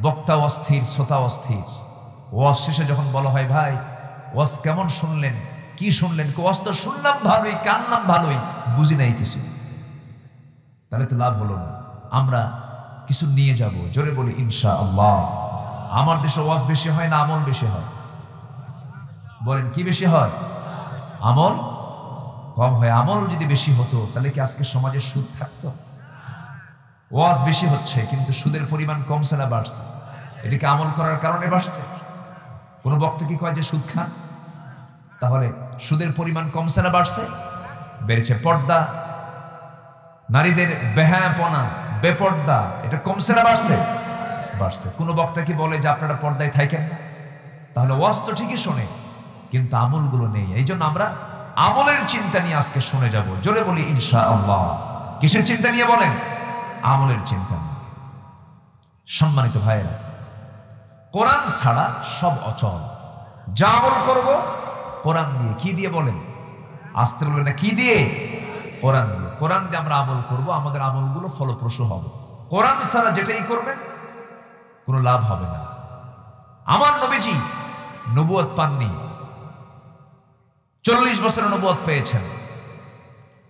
বক্তা অস্থির, শ্রোতা অস্থির। ওয়াজ শেষে যখন বলা হয়, ভাই ওয়াজ কেমন শুনলেন, কি শুনলেন? ওয়াজ তো শুনলাম ভালোই, কানলাম ভালোই, বুঝি নাই কিছু। তাহলে তো লাভ হলো না। আমরা কিছু নিয়ে যাব। জোরে বলি ইনশাআল্লাহ। আমার দেশে ওয়াজ বেশি হয় না আমল বেশি হয়? বলেন কি বেশি হয়? আমল কম হয়। আমল যদি বেশি হতো তাহলে কি আজকে সমাজে সুদ থাকতো? ওয়াজ বেশি হচ্ছে কিন্তু সুদের পরিমাণ কমছে না বাড়ছে? এটা কি আমল করার কারণে বাড়ছে? কোনো বক্তা কি কয় যে সুদ খান? তাহলে সুদের পরিমাণ কমছে না বাড়ছে? বেড়েছে। পর্দা, নারীদের বেহায়াপনা, বেপর্দা, এটা কমছে না বাড়ছে? বাড়ছে। কোনো বক্তা কি বলে যে আপনারা পর্দায় থাকেন না? তাহলে ওয়াজ তো ঠিকই শোনে কিন্তু আমলগুলো নেই। এই জন্য আমরা আমলের চিন্তা নিয়ে আজকে শুনে যাব। জোরে বলি ইনশাআল্লাহ। কিসের চিন্তা নিয়ে বলেন? আমলের চিন্তা নিয়ে। সম্মানিত ভাইয়েরা, কোরআন ছাড়া সব অচল। যা আমল করব কোরআন দিয়ে। কি দিয়ে বলেন? আসতে বলবেন না, কি দিয়ে? কোরআন দিয়ে। কোরআন দিয়ে আমরা আমল করব, আমাদের আমলগুলো ফলপ্রসূ হবে। কোরআন ছাড়া যেটাই করবেন কোনো লাভ হবে না। আমার নবীজি নবুয়ত পাননি, 40 বছরের নবুয়ত পেয়েছেন।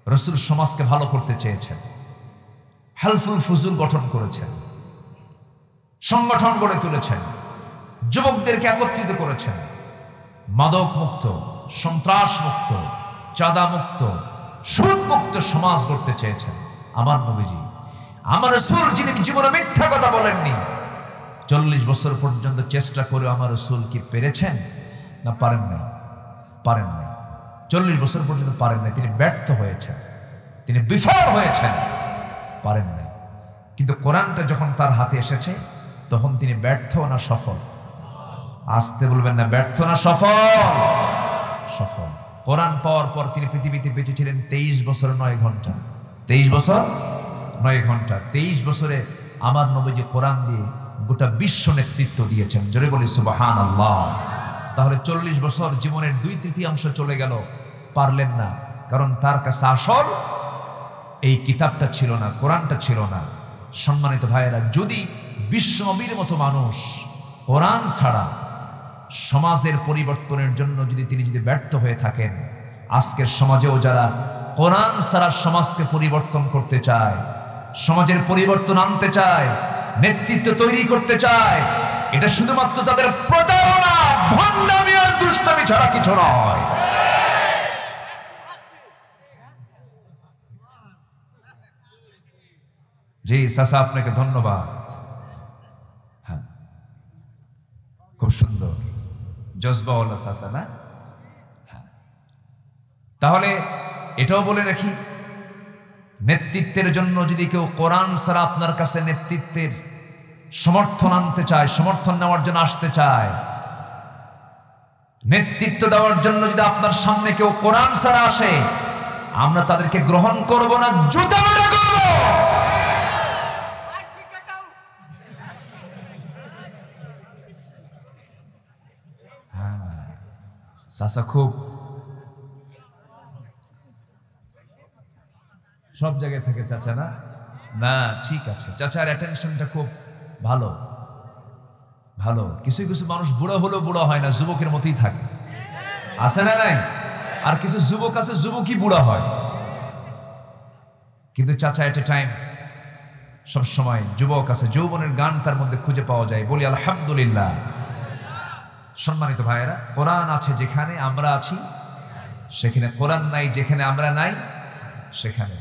রাসূল সমাজকে ভালো করতে চেয়েছেন। হেল্পফুল ফুজুল গঠন করেছেন, সংগঠন গড়ে তুলেছেন, যুবকদেরকে একত্রিত করেছেন, মাদক মুক্ত, সন্ত্রাস মুক্ত, চাঁদা মুক্ত, সুদ মুক্ত সমাজ গড়তে চেয়েছেন। আমার নবীজি, আমার রাসূল, যিনি জীবনে মিথ্যা কথা বলেননি, 40 বছর পর্যন্ত চেষ্টা করে আমার রাসূল কি পেরেছেন? না পারেন নাই? পারেন নাই। 40 বছর পর্যন্ত পারেন নাই। তিনি ব্যর্থ হয়েছেন, তিনি বিফল হয়েছেন, পারেন নাই। কিন্তু কোরআনটা যখন তার হাতে এসেছে তখন তিনি ব্যর্থ না সফল? আসতে বলবেন না, ব্যর্থ না সফল? সফল। কোরআন পাওয়ার পর তিনি পৃথিবীতে বেঁচেছিলেন 23 বছর 9 ঘন্টা। 23 বছর 9 ঘন্টা। 23 বছরে আমার নবীজি কোরআন দিয়ে গোটা বিশ্ব নেতৃত্ব দিয়েছেন। জোরে বলি সুবহানাল্লাহ। তাহলে 40 বছর জীবনের 2/3 চলে গেল, পারলেন না, কারণ তার কাছে আসল এই কিতাবটা ছিল না, কোরআনটা ছিল না। সম্মানিত ভাইয়েরা, যদি বিশ্ব নবীর মতো মানুষ কোরআন ছাড়া সমাজের পরিবর্তনের জন্য যদি ব্যর্থ হয়ে থাকেন, আজকের সমাজেও যারা কোরআন ছাড়া সমাজকে পরিবর্তন করতে চায়, সমাজের পরিবর্তন আনতে চায়, নেতৃত্ব তৈরি করতে চায়, এটা শুধুমাত্র তাদের প্রতারণা, ভণ্ডামি আর দুষ্টামি ছাড়া কিছু নয়। জি চাচা, আপনাকে ধন্যবাদ। হ্যাঁ, খুব সুন্দর জজবাওয়ালা চাচা না? হ্যাঁ। তাহলে এটাও বলে রাখি, নেতৃত্বের জন্য যদি কেউ কোরআন ছাড়া আপনার কাছে নেতৃত্বের সমর্থন আনতে চায়, সমর্থন নেওয়ার জন্য আসতে চায়, নেতৃত্ব দেওয়ার জন্য যদি আপনার সামনে কেউ কোরআন ছাড়া আসে, আমরা তাদেরকে গ্রহণ করব না, জুতা মেরে করব। চাচা খুব সব জায়গায় থাকে চাচা, না? না, ঠিক আছে, চাচার অ্যাটেনশনটা খুব ভালো ভালো। কিছু কিছু মানুষ বুড়ো হলেও বুড়ো হয় না, যুবকের মতোই থাকে, আছে না নাই? আর কিছু যুবক আছে, যুবকই বুড়া হয়। কিন্তু চাচা এট এ টাইম সব সময় যুবক আছে, যৌবনের গান তার মধ্যে খুঁজে পাওয়া যায়। বলি আলহামদুলিল্লাহ। সম্মানিত ভাইয়েরা, কোরআন আছে যেখানে আমরা আছি সেখানে, কোরআন নাই যেখানে আমরা নাই সেখানে।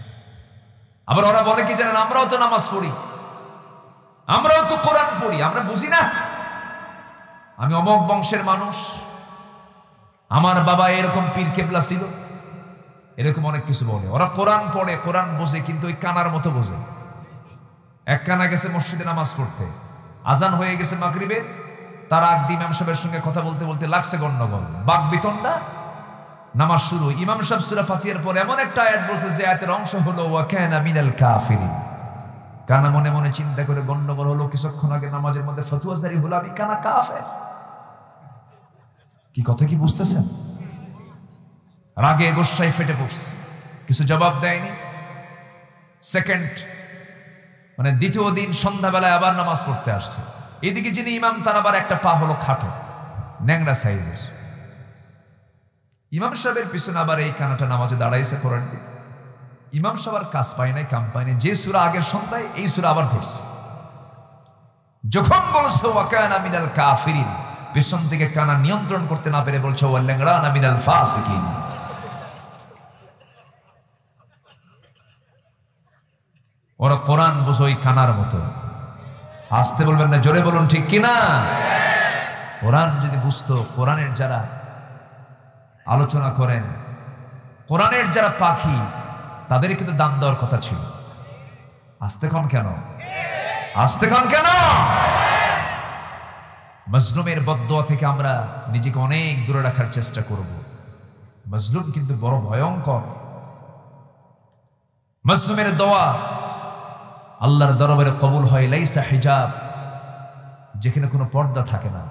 আবার ওরা বলে কি জানেন, আমরাও তো নামাজ পড়ি, আমরাও তো কোরআন পড়ি, আমরা বুঝি না? আমি অমক বংশের মানুষ, আমার বাবা এরকম পীর কেবলা ছিল, এরকম অনেক কিছু বলে। ওরা কোরআন পড়ে, কোরআন বোঝে, কিন্তু ওই কানার মতো বোঝে। এক কানা গেছে মসজিদে নামাজ পড়তে, আজান হয়ে গেছে মাগরিবের, তার আগ দিয়ে ইমাম সাহেবের সঙ্গে কথা বলতে বলতে লাগছে গন্ডগোল, বাক বিতণ্ডা, নামাজ শুরু। ইমাম সাহেব সূরা ফাতিহার পর এমন একটা আয়াত বলছে যে আয়াতের অংশ হলো ওয়া কানা মিনাল কাফিরিন। কানা মনে মনে চিন্তা করে গন্ডগোল হলো, কিছুক্ষণ আগে নামাজের মধ্যে ফতোয়া জারি হলো, আমি কানা কাফের। কি কথা কি বুঝতেছেন? রাগে গোসায় ফেটে পড়ছে, কিছু জবাব দেয়নি। সেকেন্ড মানে দ্বিতীয় দিন সন্ধ্যাবেলায় আবার নামাজ পড়তে আসছে। এদিকে যিনি ইমাম, তার আবার একটা পা হলো খাটো, ন্যাংরা সাইজের। ইমাম সাহেবের পিছনে আবার এই কানাটা নামাজে দাঁড়াইছে কোরআন দিয়ে। ইমাম সাহেব আর কাজ পায় নাই, কাম পায় নাই, যে সূরা আগের সন্ধ্যায় এই সূরা আবার ধরছে। যখন বলছে ওয়া কানা মিনাল কাফিরিন, পেছন থেকে কানা নিয়ন্ত্রণ করতে না পেরে বলছে ওয়া লাংরানা মিনাল ফাসিকিন। ওরা কোরআন বোঝে ওই কানার মতো। আসতে বলবেন না, জোরে বলুন ঠিক কিনা? কোরআন যদি বুঝতো, কোরআনের যারা আলোচনা করেন, কোরআনের যারা পাখি, তাদের কিন্তু দাম দেওয়ার কথা ছিল। আসতে কন কেন? আসতে কন কেন? মজলুমের বদদোয়া থেকে আমরা নিজেকে অনেক দূরে রাখার চেষ্টা করব। মজলুম কিন্তু বড় ভয়ঙ্কর। মজলুমের দোয়া আল্লাহর দরবারে কবুল হয় লাইসা হিজাব, যেখানে কোনো পর্দা থাকে না।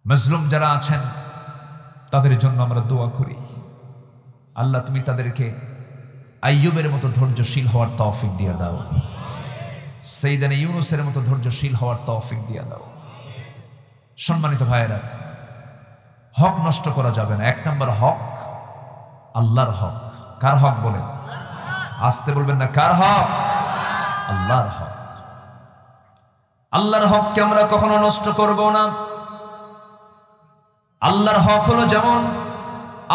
মজলুম যারা আছেন তাদের জন্য আমরা দোয়া করি, আল্লাহ তুমি তাদেরকে আইয়ুবের মতো ধৈর্যশীল হওয়ার তৌফিক দিয়ে দাও, সাইয়েদানা ইউনূসের মতো ধৈর্যশীল হওয়ার তৌফিক দিয়ে দাও। সম্মানিত ভাইয়েরা, হক নষ্ট করা যাবে না। এক নম্বর হক আল্লাহর হক। কার হক বলেন? আসতে বলবেন না, কার হক? আল্লাহর হক। আল্লাহর হককে আমরা কখনো নষ্ট করব না। আল্লাহর হক হলো যেমন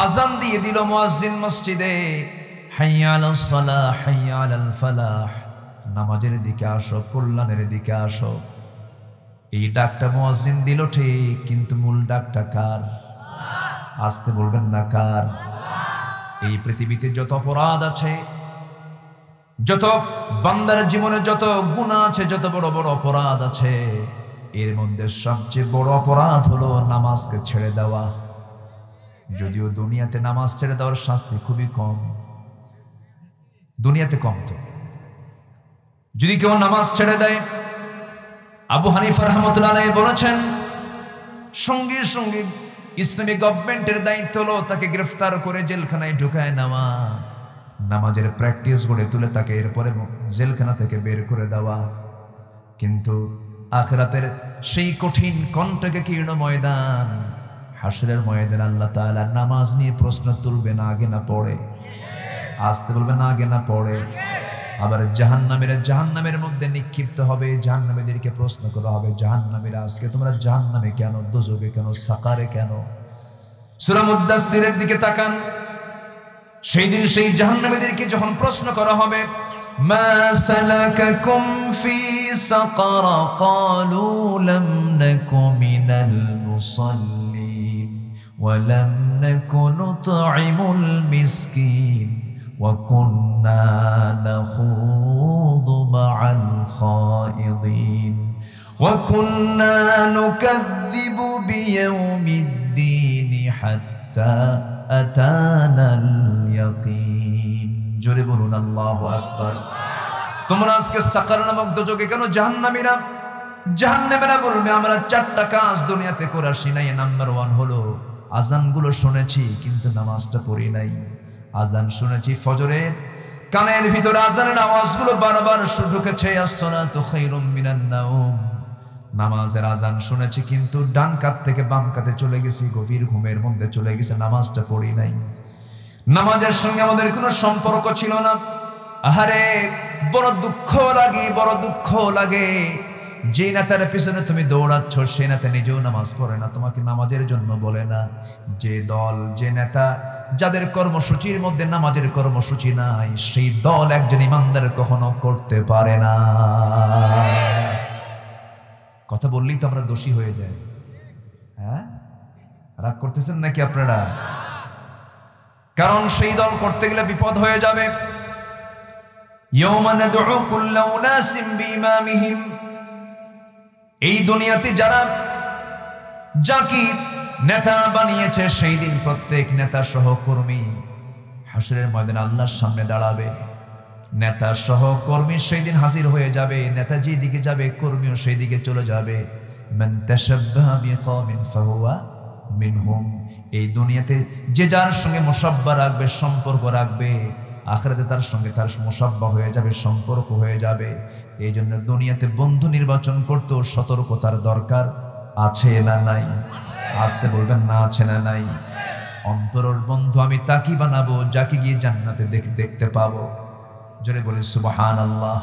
আজান দিয়ে দিল মুয়াজ্জিন মসজিদে, হাইয়া আলাস সালাহ হাইয়া আলাল ফালাহ, নামাজের দিকে আসো, কল্যাণের দিকে আসো। এই ডাকটা মুয়াজ্জিন দিল ঠিক, কিন্তু মূল ডাকটা কার? আসতে বলবেন না, কার? এই পৃথিবীতে যত অপরাধ আছে, যত বান্দার জীবনে যত গুনাহ আছে, যত বড় বড় অপরাধ আছে, এর মধ্যে সবচেয়ে বড় অপরাধ হলো নামাজকে ছেড়ে দেওয়া। যদিও দুনিয়াতে নামাজ ছেড়ে দেওয়ার শাস্তি খুবই কম, দুনিয়াতে কম। তো যদি কেউ নামাজ ছেড়ে দেয়, আবু হানিফা রাহমাতুল্লাহ আলাইহি বলেছেন, সঙ্গে সঙ্গে ইসলামী গভর্নমেন্টের দায়িত্ব হলো তাকে গ্রেফতার করে জেলখানায় ঢুকায় নেওয়া, নামাজের প্র্যাকটিস গড়ে তুলে তাকে এরপরে জেলখানা থেকে বের করে দেওয়া। কিন্তু আখিরাতের সেই কঠিন কণ্ঠকে কীর্ণ ময়দান, হাসরের ময়দান আল্লাহ তাআলা নামাজ নিয়ে প্রশ্ন তুলবেন, আগে না পড়ে? আসতে বলবেন না, আগে না পড়ে? আবার জাহান্নামের মধ্যে নিক্ষিপ্ত হবে, জাহান্নামীদেরকে প্রশ্ন করা হবে, জাহান্নামীরা আজকে তোমরা জাহান্নামে কেন, দোজখে কেন, সাকারে কেন? সূরা মুদ্দাসসিরের দিকে তাকান, সেই দিন সেই জাহান্নামীদেরকে যখন প্রশ্ন করা হবে, মা সালাকাকুম ফি সাকার ক্বালু লাম নাকু মিনাল মুসাল্লিন ওয়া লাম নাকু নুতঈমুল মিসকিন ওয়া কুন্না নাখুযু মা'আল খায়িদিন ওয়া কুন্না নুকাযযিবু বিয়াউমিদ্দিন হাত্তা আতানাল ইয়াকিন। জোরে বলুন আল্লাহু আকবার। তোমরা আজকে সাকার নামক দোজখে কেন? জাহান্নামীরা বলবে, আমরা 4টা কাজ দুনিয়াতে করে আসি নাই। নাম্বার 1 হলো আজানগুলো শুনেছি কিন্তু নামাজটা পড়ি নাই। আজান শুনেছি ফজরের, কানের ভিতরে আজানের আওয়াজগুলো বারবার ঢুকেছে, as-সালাতু খায়রুম মিনান নাওম। নামাজের আজান শুনেছি কিন্তু ডান কাত থেকে বাম কাতে চলে গেছি, গভীর ঘুমের মধ্যে চলে গেছে, নামাজটা পড়ি নাই। নামাজের সঙ্গে আমাদের কোনো সম্পর্ক ছিল না। আহারে বড় দুঃখ লাগে, যে নেতার পিছনে তুমি দৌড়াচ্ছ সে নেতা নিজেও নামাজ পড়ে না, তোমাকে নামাজের জন্য বলে না। যে দল, যে নেতা, যাদের কর্মসূচির মধ্যে নামাজের কর্মসূচি নাই, সেই দল একজন ইমানদার কখনো করতে পারে না। কথা বললেই তো আমরা দোষী হয়ে যাই। হ্যাঁ, রাগ করতেছেন নাকি আপনারা? কারণ সেই দল করতে গেলে বিপদ হয়ে যাবে। ইয়াওমা নাদউ কুল্লা উনাসিম বিইমামিহিম। এই দুনিয়াতে যাকে নেতা বানিয়েছে, সেই দিন প্রত্যেক নেতা সহকর্মী হাসরের ময়দানে আল্লাহর সামনে দাঁড়াবে। নেতা সহকর্মী সেই দিন হাজির হয়ে যাবে, নেতা যেদিকে যাবে কর্মীও সেই দিকে চলে যাবে। মান তাশাব্বাহা বিকওমিন ফাহুয়া মিনহুম। এই দুনিয়াতে যে যার সঙ্গে মুসাব্বা রাখবে, সম্পর্ক রাখবে, আখিরাতে তার সঙ্গে তার মুসাব্বা হয়ে যাবে, সম্পর্ক হয়ে যাবে। এই জন্য দুনিয়াতে বন্ধু নির্বাচন করতেও সতর্কতার দরকার আছে না নাই? আসতে বলবেন না, আছে না নাই? অন্তরের বন্ধু আমি তাকি বানাবো যাকে গিয়ে জান্নাতে দেখতে পাবো। জোরে বলি সুবহানাল্লাহ।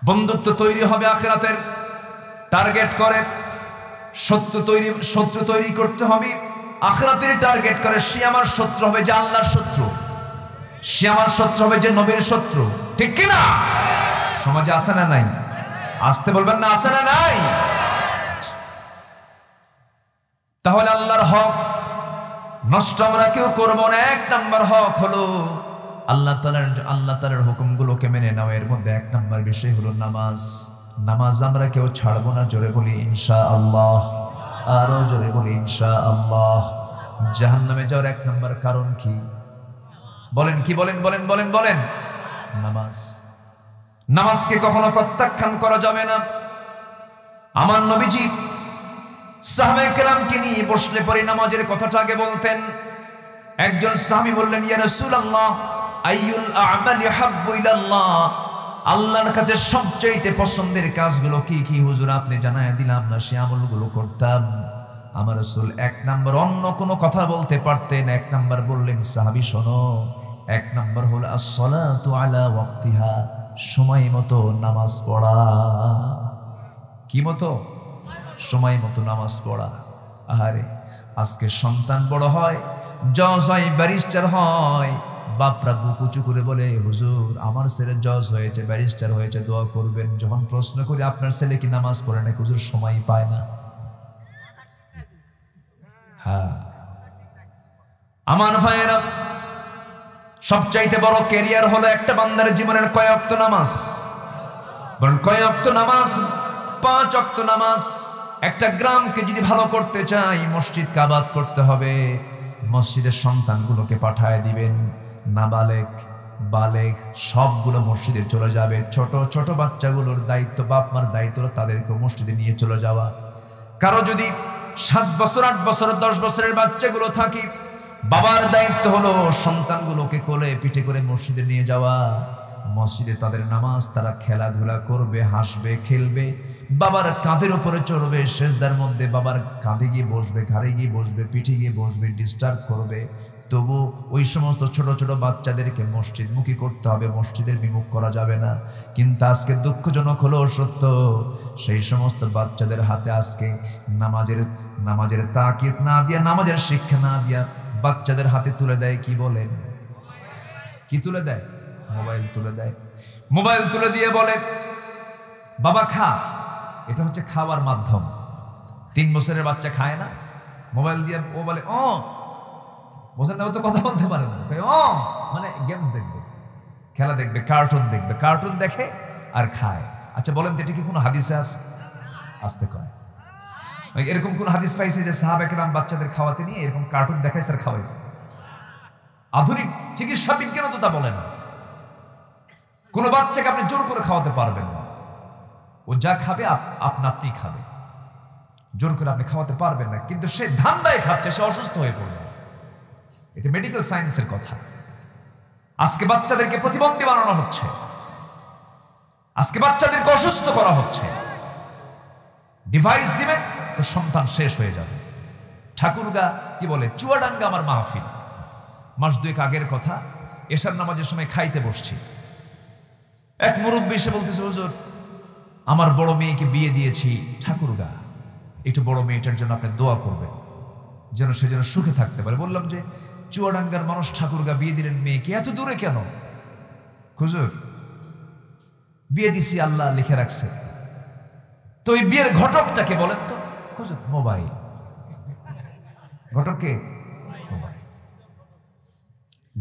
বন্ধুত্ব তৈরি হবে আখিরাতের টার্গেট করে, শত্রু তৈরি করতে হবে আখিরাতের টার্গেট করে। সে আমার শত্রু হবে যে আল্লাহর শত্রু, সে আমার শত্রু হবে যে নবীর শত্রু, ঠিক কিনা? সমাজে আছে না নাই? আসতে বলবেন না, আছে না নাই? তাহলে আল্লাহর হক নষ্ট আমরা কেউ করবো না। 1 নম্বর হক হলো আল্লাহ তাআলার হুকুমগুলোকে মেনে নাও। এর মধ্যে 1 নম্বর বিষয় হলো নামাজ আমরা কেউ ছাড়বো না। জোরে বলি ইনশাআল্লাহ, আরো জোরে বলি ইনশাআল্লাহ। জাহান্নামে যাওয়ার 1 নম্বর কারণ কি? বলেন কি? বলেন। নামাজকে কখনো প্রত্যাখ্যান করা যাবে না। আমার নবীজি সাহাবায়ে কেরামকে নিয়ে বসলে পরে নামাজের কথাটা আগে বলতেন। একজন সাহাবী বললেন, ইয়া রাসূলুল্লাহ আইয়ুল আ'মালি হাব্বু ইলাল্লাহ, আল্লাহর কাছে সবচেয়ে পছন্দের কাজগুলো কি কি হুজুর? আপনি জানায় দিলাম না, সে আমলগুলো করতাম। আমার রাসূল 1 নম্বর অন্য কোনো কথা বলতে পারতেন, 1 নম্বর বললেন, সাহাবী শোনো, এক নম্বর হলো আসসালাতু আলা ওয়াক্তিহা, সময় মতো নামাজ পড়া। কি মতো? সময় মতো নামাজ পড়া। আহারে, আজকে সন্তান বড় হয়, জজ হয়, ব্যারিস্টার হয়, বাপরা বুক উঁচু করে বলে, হুজুর আমার ছেলে জজ হয়েছে, ব্যারিস্টার হয়েছে, দোয়া করবেন। যখন প্রশ্ন করি আপনার ছেলে কি নামাজ পড়ে না, হুজুর সময় পায় না। হ্যাঁ আমার ভাইয়েরা, সবচাইতে বড় ক্যারিয়ার হলো একটা বান্দার জীবনের কয় ওয়াক্ত নামাজ? বলেন কয় ওয়াক্ত নামাজ? 5 ওয়াক্ত নামাজ। একটা গ্রামকে যদি ভালো করতে চাই, মসজিদকে আবাদ করতে হবে। মসজিদের সন্তানগুলোকে পাঠায় দিবেন, নাবালেগ বালেগ সবগুলো মসজিদে চলে যাবে। ছোট ছোট বাচ্চাগুলোর দায়িত্ব, বাপ মার দায়িত্ব তাদেরকে মসজিদে নিয়ে চলে যাওয়া। কারো যদি 7 বছর 8 বছর 10 বছরের বাচ্চাগুলো থাকে, বাবার দায়িত্ব হলো সন্তানগুলোকে কোলে পিঠে করে মসজিদে নিয়ে যাওয়া। মসজিদে তাদের নামাজ, তারা খেলাধুলা করবে, হাসবে, খেলবে, বাবার কাঁধের উপরে চড়বে, সেজদার মধ্যে বাবার কাঁধে গিয়ে বসবে, ঘাড়ে গিয়ে বসবে, পিঠে গিয়ে বসবে, ডিস্টার্ব করবে। তবু ওই সমস্ত ছোট ছোট বাচ্চাদেরকে মসজিদমুখী করতে হবে, মসজিদের বিমুখ করা যাবে না। কিন্তু আজকে দুঃখজনক হলো সত্য, সেই সমস্ত বাচ্চাদের হাতে আজকে নামাজের তাকিদ না দিয়া, নামাজের শিক্ষা না দিয়া বাচ্চাদের হাতে তুলে দেয়, কি বলেন? কি তুলে দেয়? মোবাইল তুলে দেয়। মোবাইল তুলে দিয়ে বলে, বাবা খা। এটা হচ্ছে খাওয়ার মাধ্যম। 3 বছরের বাচ্চা খায় না, মোবাইল দিয়ে ও বলে ও বোঝেন না, ও তো কথা বলতে পারে না, ও মানে গেমস দেখবে, খেলা দেখবে, কার্টুন দেখবে, কার্টুন দেখে আর খায়। আচ্ছা বলেন তো, এটা কি কোনো হাদিসে আছে? আসতে কয় এরকম কোন হাদিস পাইছে যে সাহাবা কেরাম বাচ্চাদের খাওয়াতে নিয়ে এরকম কার্টুন দেখাইছে আর খাওয়াইছে? আধুনিক চিকিৎসা বিজ্ঞান তো তা বলে না। কোনো বাচ্চাকে আপনি জোর করে খাওয়াতে পারবেন না, ও যা খাবে আপনা আপনি খাবে, জোর করে আপনি খাওয়াতে পারবেন না। কিন্তু সে ধান্দায় খাচ্ছে, সে অসুস্থ হয়ে পড়বে। এটা মেডিকেল সায়েন্সের কথা। আজকে বাচ্চাদেরকে প্রতিবন্ধী বানানো হচ্ছে, আজকে বাচ্চাদেরকে অসুস্থ করা হচ্ছে। ডিভাইস দিবেন তো সন্তান শেষ হয়ে যাবে। ঠাকুরগা কি বলে, চুয়াডাঙ্গা আমার মাহফিল, মাস 2 আগের কথা। এশার নামাজের সময় খাইতে বসছি, এক মুরব্বী এসে বলতেছে, হুজুর আমার বড় মেয়েকে বিয়ে দিয়েছি ঠাকুরগা, একটু বড় মেয়েটার জন্য আপনি দোয়া করবেন যেন সে যেন সুখে থাকতে পারে। বললাম যে চুয়াডাঙ্গার মানুষ ঠাকুরগা বিয়ে দিলেন মেয়েকে, এত দূরে কেন? হুজুর বিয়ে দিছি, আল্লাহ লিখে রাখছে। তো এই বিয়ের ঘটকটাকে বলেন তো? হুজুর মোবাইল। ঘটক কে? মোবাইল,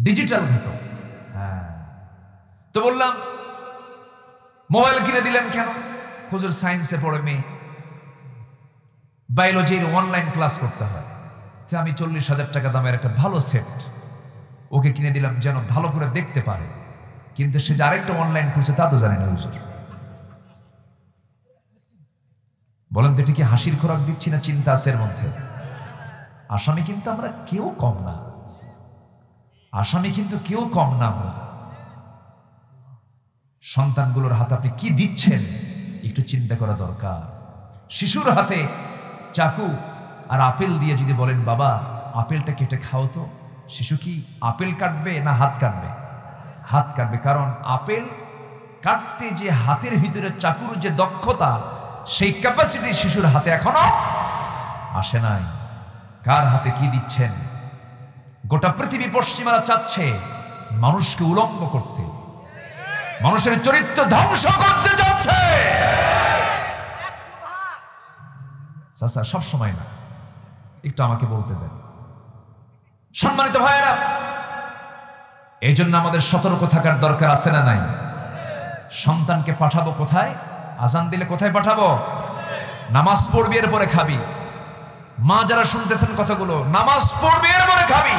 ডিজিটাল ঘটক। হ্যাঁ, তো বললাম মোবাইল কিনে দিলেন কেন? হুজুর সায়েন্সে পড়ে মেয়ে, বায়োলজির অনলাইন ক্লাস করতে হয়, তো আমি 40,000 টাকা দামের একটা ভালো সেট ওকে কিনে দিলাম যেন ভালো করে দেখতে পারে। কিন্তু সে যে আরেকটা অনলাইন খুলছে তা তো জানি না হুজুর। বলেন তো, এটা কি হাসির খোরাক দিচ্ছি না চিন্তা আছে এর মধ্যে? আসামি কিন্তু আমরা কেউ কম না, আসামি কিন্তু কেউ কম না আমরা। সন্তানগুলোর হাতে আপনি কি দিচ্ছেন একটু চিন্তা করা দরকার। শিশুর হাতে চাকু আর আপেল দিয়ে যদি বলেন, বাবা আপেলটা কেটে খাও, তো শিশু কি আপেল কাটবে না হাত কাটবে? হাত কাটবে। কারণ আপেল কাটতে যে হাতের ভিতরে চাকুর যে দক্ষতা, সেই ক্যাপাসিটি শিশুর হাতে এখনো আসে নাই। কার হাতে কি দিচ্ছেন? গোটা পৃথিবী পশ্চিমারা চাচ্ছে মানুষকে উলঙ্গ করতে, মানুষের চরিত্র ধ্বংস করতে যাচ্ছে। চাচা সব সময় না, একটু আমাকে বলতে দেন। সম্মানিত ভাইয়েরা, এই জন্য আমাদের সতর্ক থাকার দরকার আছে না নাই? সন্তানকে পাঠাবো কোথায়? আজান দিলে কোথায় পাঠাবো? নামাজ পড়বি এরপরে খাবি। মা যারা শুনতেছেন কথাগুলো, নামাজ পড়বি এরপরে খাবি,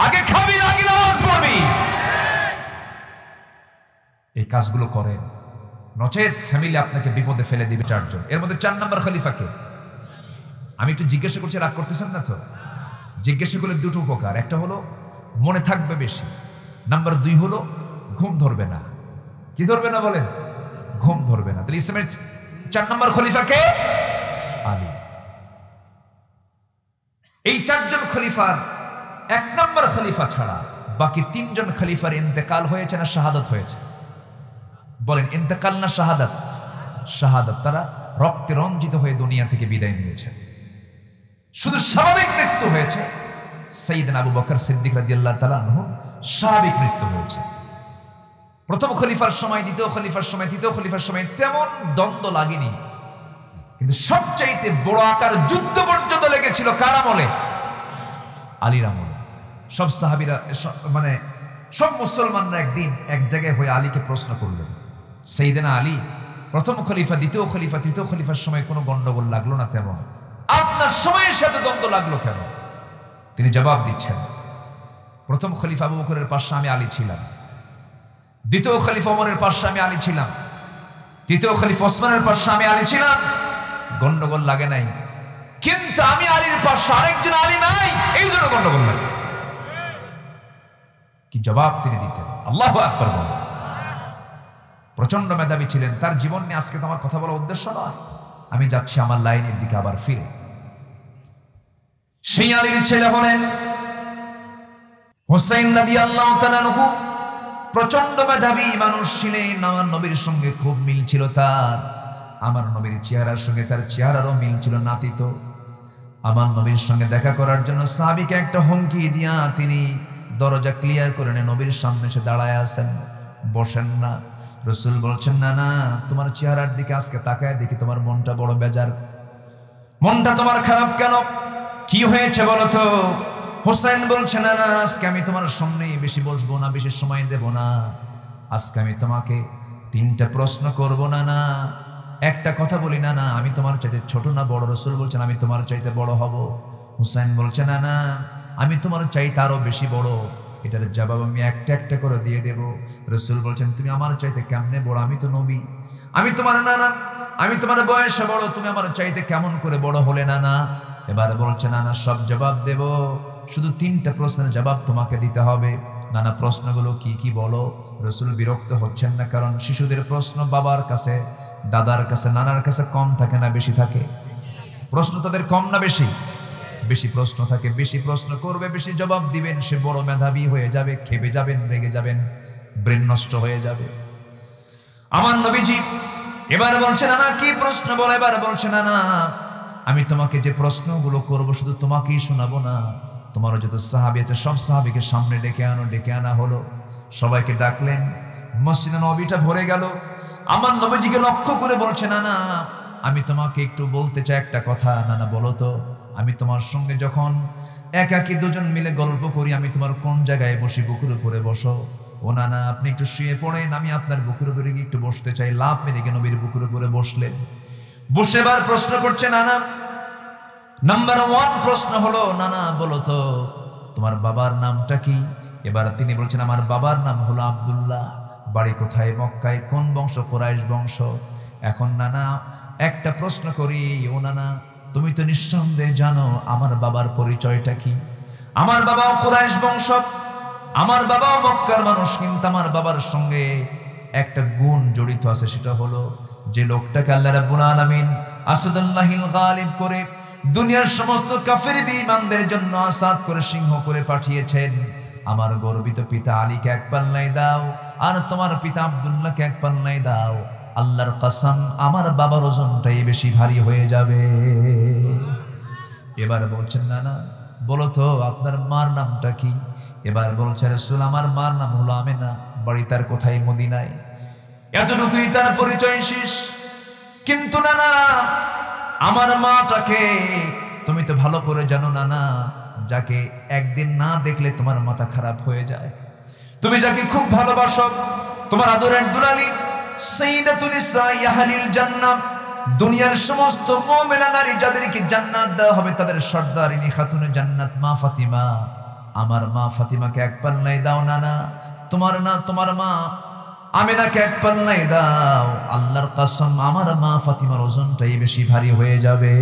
আগে খাবি না আগে নামাজ পড়বি। এই কাজগুলো করেন, নচেত ফ্যামিলি আপনাকে বিপদে ফেলে দিবে। 4 জন, এর মধ্যে 4 নম্বর খলিফাকে আমি একটু জিজ্ঞাসা করছি, রাগ করতেছেন না তো? জিজ্ঞাসা করলে 2টো উপকার, একটা হলো মনে থাকবে বেশি, নাম্বার 2 হলো ঘুম ধরবে না। কি ধরবে না বলেন? ঘুম ধরবে না। তাহলে ইসলামের 4 নম্বর খলিফাকে আলী। এই 4 জন খলিফার 1 নম্বর খলিফা ছাড়া বাকি তিনজন খলিফার ইন্তেকাল হয়েছে না শাহাদাত হয়েছে? বলেন, ইন্তেকাল না শাহাদাত? শাহাদাত। তারা রক্তে রঞ্জিত হয়ে দুনিয়া থেকে বিদায় নিয়েছে। শুধু স্বাভাবিক মৃত্যু হয়েছে সাইয়েদনা আবু বকর সিদ্দিক রাদিয়াল্লাহু তাআলা আনহু, স্বাভাবিক মৃত্যু হয়েছে। প্রথম খলিফার সময়, দ্বিতীয় খলিফার সময়, তৃতীয় খলিফার সময় তেমন দ্বন্দ্ব লাগেনি, কিন্তু সবচাইতে বড় আকার যুদ্ধ পর্যন্ত লেগেছিল কার আমলে? আলীর আমলে। সব সাহাবীরা মানে সব মুসলমানরা একদিন এক জায়গায় হয়ে আলীকে প্রশ্ন করলেন, সাইয়েদনা আলী, প্রথম খলিফা, দ্বিতীয় খলিফা, তৃতীয় খলিফার সময় কোনো গন্ডগোল লাগলো না তেমন, আপনার সময়ের সাথে দ্বন্দ্ব লাগলো কেন? তিনি জবাব দিচ্ছেন, প্রথম খলিফা আবু বকরের পাশে আমি আলী ছিলাম, দ্বিতীয় খলিফা ওমরের পাশে আমি আলী ছিলাম, তৃতীয় খলিফা ওসমানের পাশে আমি আলী ছিলাম, গন্ডগোল লাগে নাই। কিন্তু আমি আলীর পাশে আরেকজন আলী নাই, এই জন্য গন্ডগোল লাগে। কি জবাব তিনি দিতেন! আল্লাহু আকবার বলেন। প্রচন্ড মেধাবী ছিলেন। তার জীবন নিয়ে আজকে তোমার কথা বলার উদ্দেশ্য নয়, আমি যাচ্ছি আমার লাইনের দিকে আবার ফিরে। সেই আলীর ছেলে হলেন হুসাইন রাদিয়াল্লাহু তাআলা আনহু। প্রচন্ড মেধাবী মানুষ ছিলেন, আমার নবীর সঙ্গে খুব মিল ছিল তার। আমার নবীর চেহারার সঙ্গে তার চেহারারও মিল ছিল নাতিত। আমার নবীর সঙ্গে দেখা করার জন্য সাহাবীকে একটা হুমকি দিয়া তিনি দরজা ক্লিয়ার করে নবীর সামনে এসে দাঁড়ায় আছেন, বসেন না। রাসূল বলছেন, না না, তোমার চেহারার দিকে আজকে তাকায় দেখি তোমার মনটা বড় বেজার, মনটা তোমার খারাপ কেন? কি হয়েছে বলো তো? হুসাইন বলছে, না না, আজকে আমি তোমার সামনেই বেশি বসবো না, বেশি সময় দেব না। আজকে আমি তোমাকে তিনটা প্রশ্ন করব না, না একটা কথা বলি না, না আমি তোমার চাইতে ছোট না বড়? রাসূল বলছেন, আমি তোমার চাইতে বড় হব। হুসাইন বলছে, না না, আমি তোমার চাইতে আরো বেশি বড়। এটার জবাব আমি একটা একটা করে দিয়ে দেব। রাসূল বলছেন, তুমি আমার চাইতে কেমনে বড়? আমি তো নবী। আমি তোমার না না, আমি তোমার বয়সে বড়, তুমি আমার চাইতে কেমন করে বড় হলে? না না। এবার বলছে, না না, সব জবাব দেব, শুধু তিনটা প্রশ্নের জবাব তোমাকে দিতে হবে। নানা প্রশ্নগুলো কি কি বলো? রাসূল বিরক্ত হচ্ছেন না, কারণ শিশুদের প্রশ্ন বাবার কাছে, দাদার কাছে, নানার কাছে কম থাকে না বেশি থাকে? প্রশ্ন তাদের কম না বেশি? বেশি প্রশ্ন থাকে। বেশি প্রশ্ন করবে, বেশি জবাব দিবেন, সে বড় মেধাবী হয়ে যাবে, খেপে যাবেন, রেগে যাবেন, ব্রেন নষ্ট হয়ে যাবে। আমার নবীজি এবার বলছে, না না, কি প্রশ্ন বলো? এবার বলছে, না না, আমি তোমাকে যে প্রশ্নগুলো করব শুধু তোমাকেই শোনাবো না, তোমারও যত সাহাবী আছে সব সাহাবীকে সামনে ডেকে আনো। ডেকে আনা হলো, সবাইকে ডাকলেন, মসজিদে নববীটা ভরে গেল। আমার নবীজিকে লক্ষ্য করে বলছে, না না, আমি তোমাকে একটু বলতে চাই একটা কথা। না না, বলো তো। আমি তোমার সঙ্গে যখন একাকী দুজন মিলে গল্প করি, আমি তোমার কোন জায়গায় বসি? বুকের উপরে বসো। ও না না, আপনি একটু শুয়ে পড়েন, আমি আপনার বুকের উপরে গিয়ে একটু বসতে চাই। লাভ মেরে গিয়ে নবীর বুকের উপরে বসলেন। বসেবার প্রশ্ন করছে, না না, নাম্বার 1 প্রশ্ন হলো, না না, বলো তো তোমার বাবার নামটা কি? এবার তিনি বলছেন, আমার বাবার নাম হলো আব্দুল্লাহ। বাড়ি কোথায়? মক্কায়। কোন বংশ? কুরাইশ বংশ। এখন না না, একটা প্রশ্ন করি। ও না না, তুমি তো নিঃসন্দেহে জানো আমার বাবার পরিচয়টা কি? আমার বাবাও কুরাইশ বংশ, আমার বাবাও মক্কার মানুষ, কিন্তু আমার বাবার সঙ্গে একটা গুণ জড়িত আছে, সেটা হলো যে লোকটাকে আল্লাহ রাব্বুল আলামিন আসাদুল্লাহিল গালিব করে দুনিয়ার সমস্ত কাফের বেঈমানদের জন্য আসাদ করে, সিংহ করে পাঠিয়েছেন। আমার গর্বিত পিতা আলীকে এক পাল্লাই দাও, আর তোমার পিতা আব্দুল্লাহকে এক পাল্লাই দাও। আল্লাহর কসম, আমার বাবার ওজনটাই বেশি ভারী হয়ে যাবে। এবার বলছেন, না না, বলো তো আপনার মার নামটা কি? এবার বলছে, রাসূল, আমার মার নাম হলো আমেনা, বাড়ি তার কোথায়? মদিনায়। এতটুকুই তার পরিচয় শেষ। কিন্তু না না, আমার মাটাকে তুমি তো ভালো করে জানো না না, যাকে একদিন না দেখলে তোমার মাথা খারাপ হয়ে যায়, তুমি যাকে খুব ভালোবাসো, তোমার আদরের দুলালী সাইয়্যিদাতুন নিসাই আহলিল জান্নাহ, দুনিয়ার সমস্ত মুমিনা নারী যাদেরকে জান্নাত দেওয়া হবে তাদের সর্দারিনী খাতুনে জান্নাত মা ফাতিমা, আমার মা ফাতিমাকে এক পাল্লাই দাও। না না, তোমার না, তোমার মা আমিনাকে এক পাল্লাই দাও। আল্লাহর কসম, আমার মা ফাতিমার ওজনটাই বেশি ভারী হয়ে যাবে।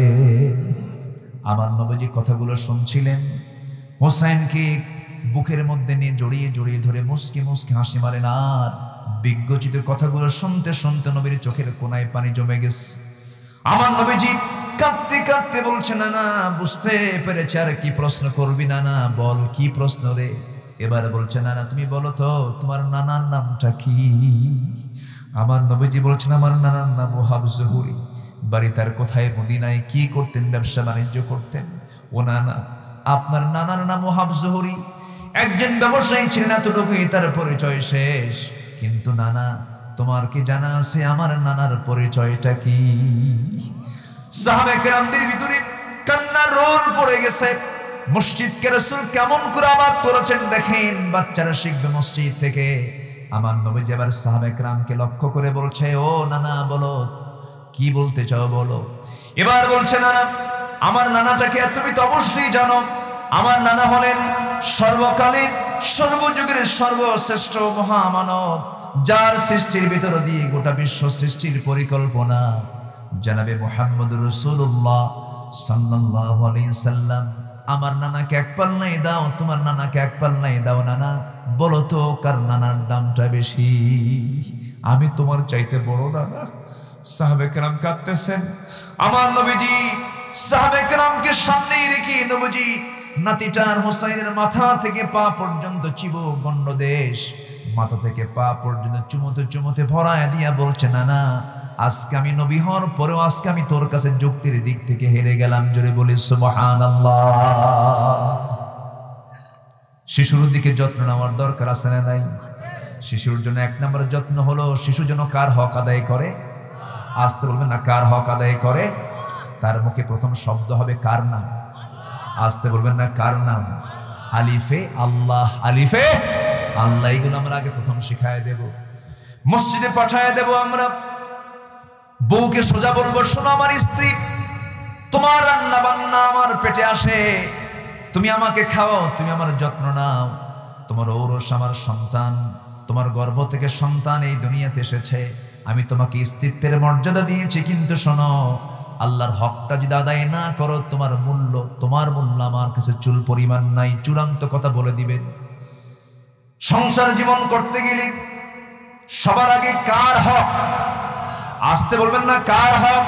আমার নবীজি কথাগুলো শুনছিলেন। হোসেনকে বুকের মধ্যে নিয়ে জড়িয়ে জড়িয়ে ধরে মুস্কি মুস্কি হাসি মারেন। আর বিজ্ঞচিত কথাগুলো শুনতে শুনতে নবীর চোখের কোনায় পানি জমে গেছে। আমার নবীজি কাঁদতে কাঁদতে বলছে, না না, বুঝতে পেরেছে, আর কি প্রশ্ন করবি? না না, বল কি প্রশ্ন রে? এবার বলছে নানা তুমি বলো তো তোমার নানার নামটা কি? আমার নবীজি বলছেন আমার নানার নাম ওহাব জহুরি, বাড়ি তার কোথায়? মদিনায়। কি করতেন? ব্যবসা বাণিজ্য করতেন। ও নানা, আপনার নানার নাম ওহাব জহুরি, একজন ব্যবসায়ী ছিলেন, এতটুকুই তার পরিচয় শেষ। কিন্তু নানা তোমার কি জানা আছে আমার নানার পরিচয়টা কি? সাহাবে কেরামদের ভিতরে কান্নার রোল পড়ে গেছে। মসজিদকে রাসূল কেমন করে আবাদ করেছেন দেখেন, বাচ্চারা শিখবে মসজিদ থেকে। আমার নবীজি আবার সাহাবে কেরামকে লক্ষ্য করে বলছে, ও নানা বলো কি বলতে চাও বলো। এবার বলছে নানা আমার নানাটাকে তুমি তো অবশ্যই জানো, আমার নানা হলেন সর্বকালীন সর্বযুগের সর্বশ্রেষ্ঠ মহামানব, যার সৃষ্টির ভিতর দিয়ে গোটা বিশ্ব সৃষ্টির পরিকল্পনা জনাবে মুহাম্মদুর রাসূলুল্লাহ সাল্লাল্লাহু আলাইহি সাল্লাম। আমার নানাকে এক পাল্লাই দাও, তোমার নানাকে এক পাল্লাই দাও। নানা বলো তো কার নানার দামটা বেশি? আমি তোমার চাইতে বড় নানা। সাহাবে কেরাম কাঁদতেছেন। আমার নবীজি সাহাবে কেরামকে সামনেই রেখে নবীজি নাতিটার হোসাইনের মাথা থেকে পা পর্যন্ত চিবুক গণ্ডদেশ, মাথা থেকে পা পর্যন্ত চুমোতে চুমোতে ভরায় দিয়া বলছে নানা আজকে আমি নবী হওয়ার পরেও আজকে আমি তোর কাছে যুক্তির দিক থেকে হেরে গেলাম। জোরে বলি সুবহানাল্লাহ। শিশুর দিকে যত্ন নেওয়ার দরকার আছে না নাই? শিশুর জন্য এক নম্বর যত্ন হলো শিশু যেন কার হক আদায় করে। আসতে বলবেন না, কার হক আদায় করে। তার মুখে প্রথম শব্দ হবে কার নাম। আসতে বলবেন না, কার নাম। আলিফে আল্লাহ, আলিফে আল্লাহ। এইগুলো আমরা আগে প্রথম শিখায় দেব, মসজিদে পাঠায় দেব। আমরা বউকে সোজা বলবো, শোনো আমার স্ত্রী, তোমার রান্না বান্না আমার পেটে আসে, তুমি আমাকে খাওয়াও, তুমি আমার যত্ন নাও। তোমার ঔরস আমার সন্তান, তোমার গর্ভ থেকে সন্তান এই দুনিয়াতে এসেছে, আমি তোমাকে স্ত্রীত্বের মর্যাদা দিয়েছি। কিন্তু শোনো, আল্লাহর হকটা যদি আদায় না করো তোমার মূল্য আমার কাছে চুল পরিমাণ নাই। চূড়ান্ত কথা বলে দিবেন। সংসার জীবন করতে গেলে সবার আগে কার হক? আসতে বলবেন না, কার হক।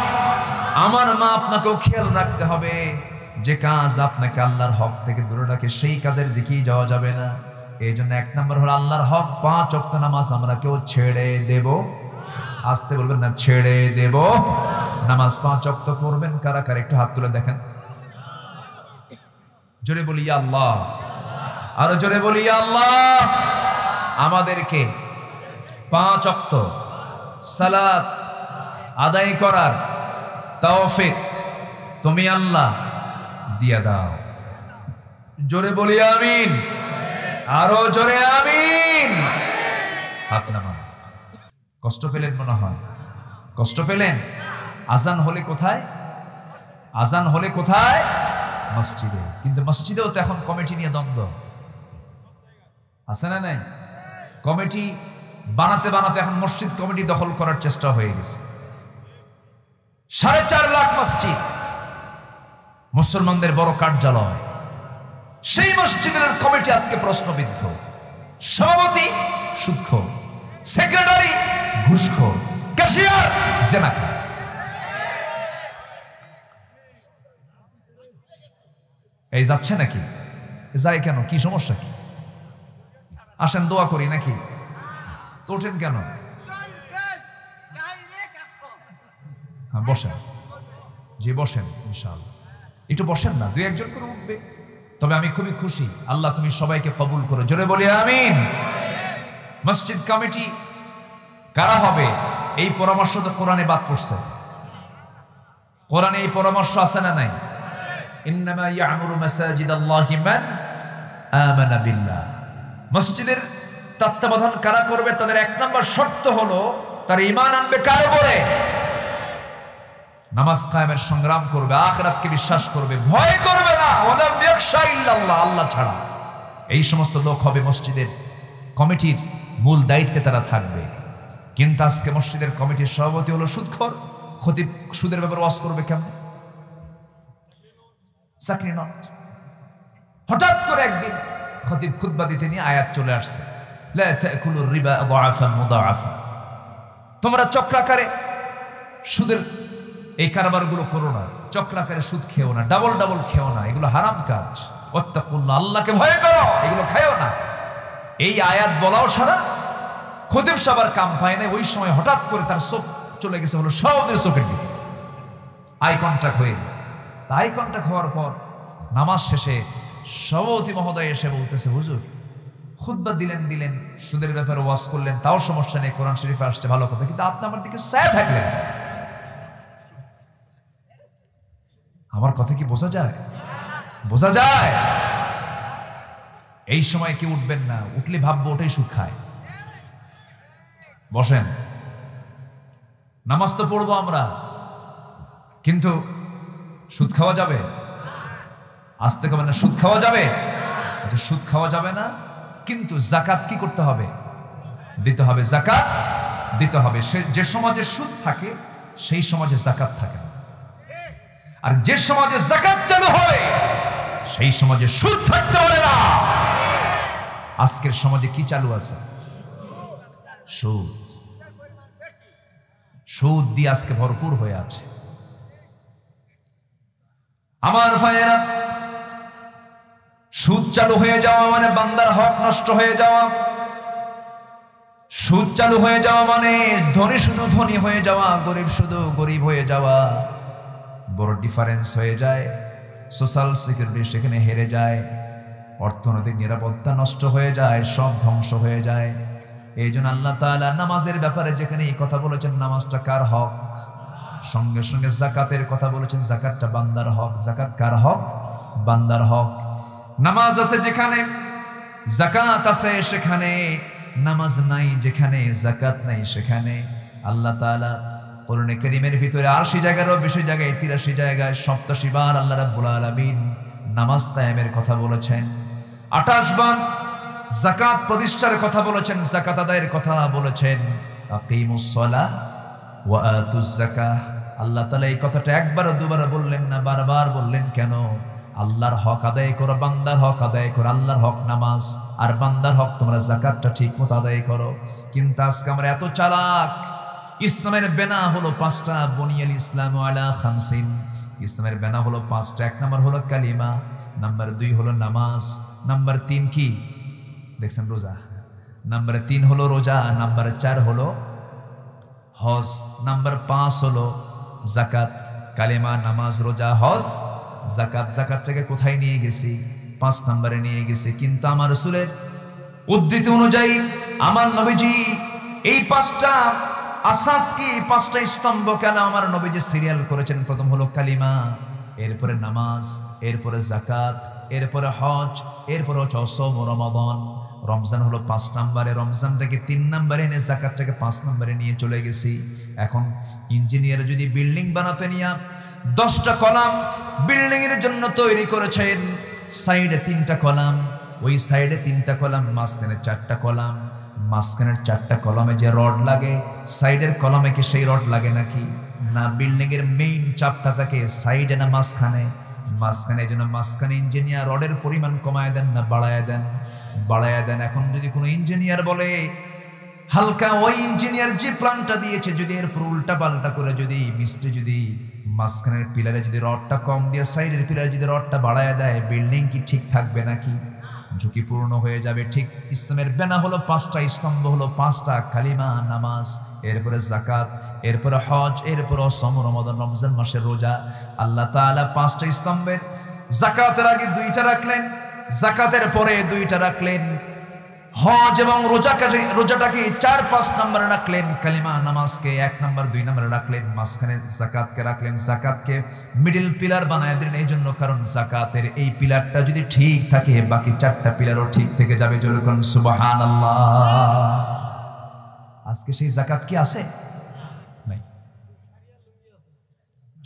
আমার মা আপনাকেও খেয়াল রাখতে হবে, যে কাজ আপনাকে আল্লাহর হক থেকে দূরে রাখে সেই কাজের দিকেই যাওয়া যাবে না। এই জন্য এক নম্বর হলো আল্লাহর হক। 5 ওয়াক্ত নামাজ আমরা কেউ ছেড়ে দেব। আসতে বলবেন না, ছেড়ে দেব। নামাজ 5 ওয়াক্ত পড়বেন কারা কারা একটু হাত তুলে দেখেন। জোরে বলি ইয়া আল্লাহ, আরো জোরে বলি ইয়া আল্লাহ। আমাদেরকে 5 ওয়াক্ত সালাত আদায় করার তৌফিক তুমি আল্লাহ দিয়া দাও। জোরে বলি আমিন, আরো জোরে আমিন। হাত নামান। কষ্ট পেলেন মনে হয়, কষ্ট পেলেন। আজান হলে কোথায়? আজান হলে কোথায়? মসজিদে। কিন্তু মসজিদেও তো এখন কমিটি নিয়ে দ্বন্দ্ব আছে না নাই? কমিটি বানাতে বানাতে এখন মসজিদ কমিটি দখল করার চেষ্টা হয়ে গেছে। 4.5 লাখ মসজিদ, মুসলমানদের বড় কার্যালয়, সেই মসজিদের কমিটি আজকে প্রশ্নবিদ্ধ। সভাপতি সুদখোর, সেক্রেটারি ঘুষখোর, ক্যাশিয়ার জেনাকার। এই যাচ্ছে নাকি? যাই কেন? কি সমস্যা কি? আসেন দোয়া করি নাকি? তো ওঠেন কেন? হ্যাঁ বসেন, জি বসেন ইনশাআল্লাহ। একটু বসেন না, 2-1 জন করে উঠবে। তবে আমি খুবই খুশি, আল্লাহ তুমি সবাইকে কবুল করো। জোরে বলি আমিন। মসজিদ কমিটি কারা হবে? এই পরামর্শ তো কোরআনে বাদ পড়ছে। কোরআনে এই পরামর্শ আছে না নাই? ইন্নামা ইয়া'মুরু মাসাজিদাল্লাহি মান আমানা বিল্লাহ। মসজিদের তত্ত্বাবধান কারা করবে? তাদের 1 নম্বর শর্ত হলো তারা ঈমান আনবে কার উপরে? নামাজ কায়েমের সংগ্রাম করবে, আখিরাতকে বিশ্বাস করবে, ভয় করবে না। ওয়ালাম ইয়াখশা ইল্লাল্লাহ, আল্লাহ ছাড়া। এই সমস্ত লোক হবে মসজিদের কমিটির মূল দায়িত্বে, তারা থাকবে। কিন্তু আজকে মসজিদের কমিটির সভাপতি হলো সুদখোর। খতিব সুদের ব্যাপারে ওয়াজ করবে কেমন? চাকরি নট। হঠাৎ করে একদিন খতিব খুতবা দিতে নিয়ে আয়াত চলে আসছে, লা তাকুলুর রিবা আদআফান মুদাআফা। তোমরা চক্রাকারে সুদের এই কারবারগুলো করো না, চক্রাকারে সুদ খেও না, ডাবল ডাবল খেও না, এগুলো হারাম কাজ। ওয়াত্তাকুল্লাহ, আল্লাহকে ভয় করো, এগুলো খায়ও না। এই আয়াত বলাও সারা, খতিব সাহেবের কাম পায় না। ওই সময় হঠাৎ করে তার চোখ চলে গেছে হলো সহদের চোখের দিকে, আই কন্ট্যাক্ট হয়ে গেছে। আই কন্ট্যাক্ট হওয়ার পর নামাজ শেষে সভাপতি মহোদয় এসে বলতেছে, হুজুর খুতবা দিলেন, সুদের ব্যাপারে ওয়াজ করলেন, তাও সমস্যা নেই, কোরআন শরীফে আসছে, ভালো কথা, কিন্তু আপনি আমার দিকে চায় থাকলেন। আমার কথা কি বোঝা যায়? বোঝা যায়? এই সময় কি উঠবেন না, উঠলে ভাববো ওটাই সুদ খায়। বসেন, নামাজ তো পড়বো আমরা, কিন্তু সুদ খাওয়া যাবে? আজ থেকে মানে সুদ খাওয়া যাবে? সুদ খাওয়া যাবে না, কিন্তু জাকাত কি করতে হবে? দিতে হবে। জাকাত দিতে হবে। যে সমাজে সুদ থাকে সেই সমাজে জাকাত থাকে না, আর যে সমাজে জাকাত চালু হবে সেই সমাজে সুদ থাকতে পারে না। আজকের সমাজে কি চালু আছে? সুদ। সুদ দিয়ে আজকে ভরপুর হয়ে আছে। আমার ভাইয়েরা, সুদ চালু হয়ে যাওয়া মানে বান্দার হক নষ্ট হয়ে যাওয়া। সুদ চালু হয়ে যাওয়া মানে ধনী শুধু ধনী হয়ে যাওয়া, গরিব শুধু গরিব হয়ে যাওয়া। বড় ডিফারেন্স হয়ে যায়। সোশ্যাল সিকিউরিটি সেখানে হেরে যায়, অর্থনৈতিক নিরাপত্তা নষ্ট হয়ে যায়, সব ধ্বংস হয়ে যায়। এই জন্য আল্লাহ তাআলা নামাজের ব্যাপারে যেখানে এই কথা বলেছেন, নামাজটা কার হক, সঙ্গে সঙ্গে জাকাতের কথা বলেছেন, জাকাতটা বান্দার হক। জাকাত কার হক? বান্দার হক। নামাজ আছে যেখানে জাকাত আছে সেখানে, নামাজ নাই যেখানে জাকাত নাই সেখানে। আল্লাহ তাআলা কোরআনে কারীমের ভিতরে ৮০ জায়গারও বেশি জায়গায়, ৮৩ জায়গায় ৮৭ বার আল্লাহ রাব্বুল আলামিন নামাজ কায়েমের কথা বলেছেন। ২৮ বার জাকাত প্রতিষ্ঠার কথা বলেছেন, জাকাত আদায়ের কথা বলেছেন। আকিমুস সালাহ ওয়া আতুজ যাকাহ। আল্লাহ তাআলা এই কথাটা একবার দুবার বললেন না, বারবার বললেন। কেন? আল্লাহর হক আদায় করো, বান্দার হক আদায় করো। আল্লাহর হক নামাজ, আর বান্দার হক তোমরা জাকাতটা ঠিক মতো আদায় করো। কিন্তু আজকে আমরা এত চালাক। ইসলামের বেনা হলো ৫টা, বুনিয়াল ইসলামু আলা খামসিন। ইসলামের বেনা হলো ৫টা। ১ নম্বর হলো কালিমা, নাম্বার ২ হলো নামাজ, নাম্বার ৩ কি দেখছেন? রোজা। নাম্বার ৩ হলো রোজা, নাম্বার ৪ হলো হজ, নাম্বার ৫ হলো জাকাত। কালিমা, নামাজ, রোজা, হজ, জাকাত। জাকাতটাকে কোথায় নিয়ে গেছি? ৫ নম্বরে নিয়ে গেছি। কিন্তু আমার রাসূলের উদ্ধৃতি অনুযায়ী আমার নবীজি এই ৫টা আসাস কি, ৫টা স্তম্ভ কেন আমার নবীজি সিরিয়াল করেছেন? প্রথম হলো কালিমা, এরপরে নামাজ, এরপরে জাকাত, এরপরে হজ, এরপরে হচ্ছে সওম রমাদান। রমজান হলো ৫ নম্বরে, রমজানটাকে ৩ নম্বরে এনে জাকাতটাকে ৫ নম্বরে নিয়ে চলে গেছি। এখন ইঞ্জিনিয়ার যদি বিল্ডিং বানাতে নিয়ে 10টা কলাম বিল্ডিং এর জন্য তৈরি করেছেন, সাইডে 3টা কলাম, ওই সাইডে 3টা কলাম, মাঝখানে 4টা কলাম। মাঝখানের 4টা কলামে যে রড লাগে, সাইডের কলামে কি সেই রড লাগে নাকি? না, বিল্ডিং এর মেইন চাপটা থাকে সাইডে না মাঝখানে? মাঝখানে। এই জন্য মাঝখানে ইঞ্জিনিয়ার রডের পরিমাণ কমায় দেন না বাড়ায় দেন? বাড়ায় দেন। এখন যদি কোনো ইঞ্জিনিয়ার বলে হালকা, ওই ইঞ্জিনিয়ার যে প্ল্যানটা দিয়েছে যদি এর পুরো উল্টা পাল্টা করে, যদি মিস্ত্রি যদি মাঝখানের পিলারে যদি রডটা কম দিয়ে সাইডের পিলারে যদি রডটা বাড়ায় দেয়, বিল্ডিং কি ঠিক থাকবে নাকি? ঝুঁকিপূর্ণ হয়ে যাবে। ঠিক ইসলামের বেনা হলো ৫টা, স্তম্ভ হলো 5টা, কালিমা, নামাজ, এরপরে জাকাত, এরপরে হজ, এরপরে সওম রমাদান, রমজান মাসের রোজা। আল্লাহ তাআলা 5টা স্তম্ভের জাকাতের আগে 2টা রাখলেন, জাকাতের পরে 2টা রাখলেন। হজ এবং রোজাটাকে 4-5 নম্বরে রাখলেন, কালিমা নামাজকে 1 নম্বর 2 নম্বরে রাখলেন, মাঝখানে জাকাতকে রাখলেন। জাকাতকে মিডল পিলার বানায় দিলেন। এই জন্য কারণ জাকাতের এই পিলারটা যদি ঠিক থাকে, বাকি 4টা পিলারও ঠিক থেকে যাবে। জোরে বলুন সুবহানাল্লাহ। আজকে সেই জাকাত কি আছে? নাই।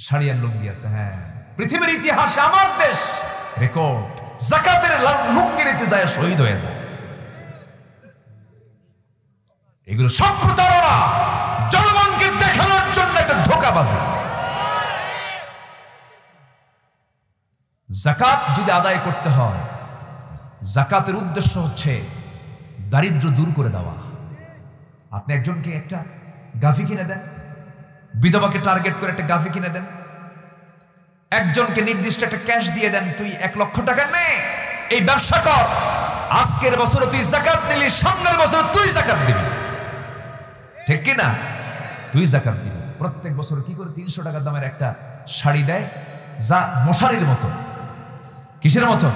শাড়িয়ার লুঙ্গি আছে। হ্যাঁ, পৃথিবীর ইতিহাসে আমার দেশ রেকর্ড, জাকাতের লুঙ্গি নিতে যায় শহীদ হয়ে যায়। এগুলো সব প্রতারণা, জনগণকে দেখানোর জন্য একটা ধোঁকাবাজি। জাকাত যদি আদায় করতে হয়, জাকাতের উদ্দেশ্য হচ্ছে দারিদ্র্য দূর করে দেওয়া। আপনি একজনকে একটা গাভী কিনে দেন, বিধবাকে টার্গেট করে একটা গাভী কিনে দেন, একজনকে নির্দিষ্ট একটা ক্যাশ দিয়ে দেন, তুই 1 লক্ষ টাকা নে, এই ব্যবসা কর। আজকের বছরে তুই যাকাত দিলি, সামনের বছরে তুই যাকাত দিবি, ঠিক কি না? তুই যাকাত দিবি। প্রত্যেক বছর কি করে 300 টাকা দামের একটা শাড়ি দেয়, যা মশারির মতো। কিসের মতো?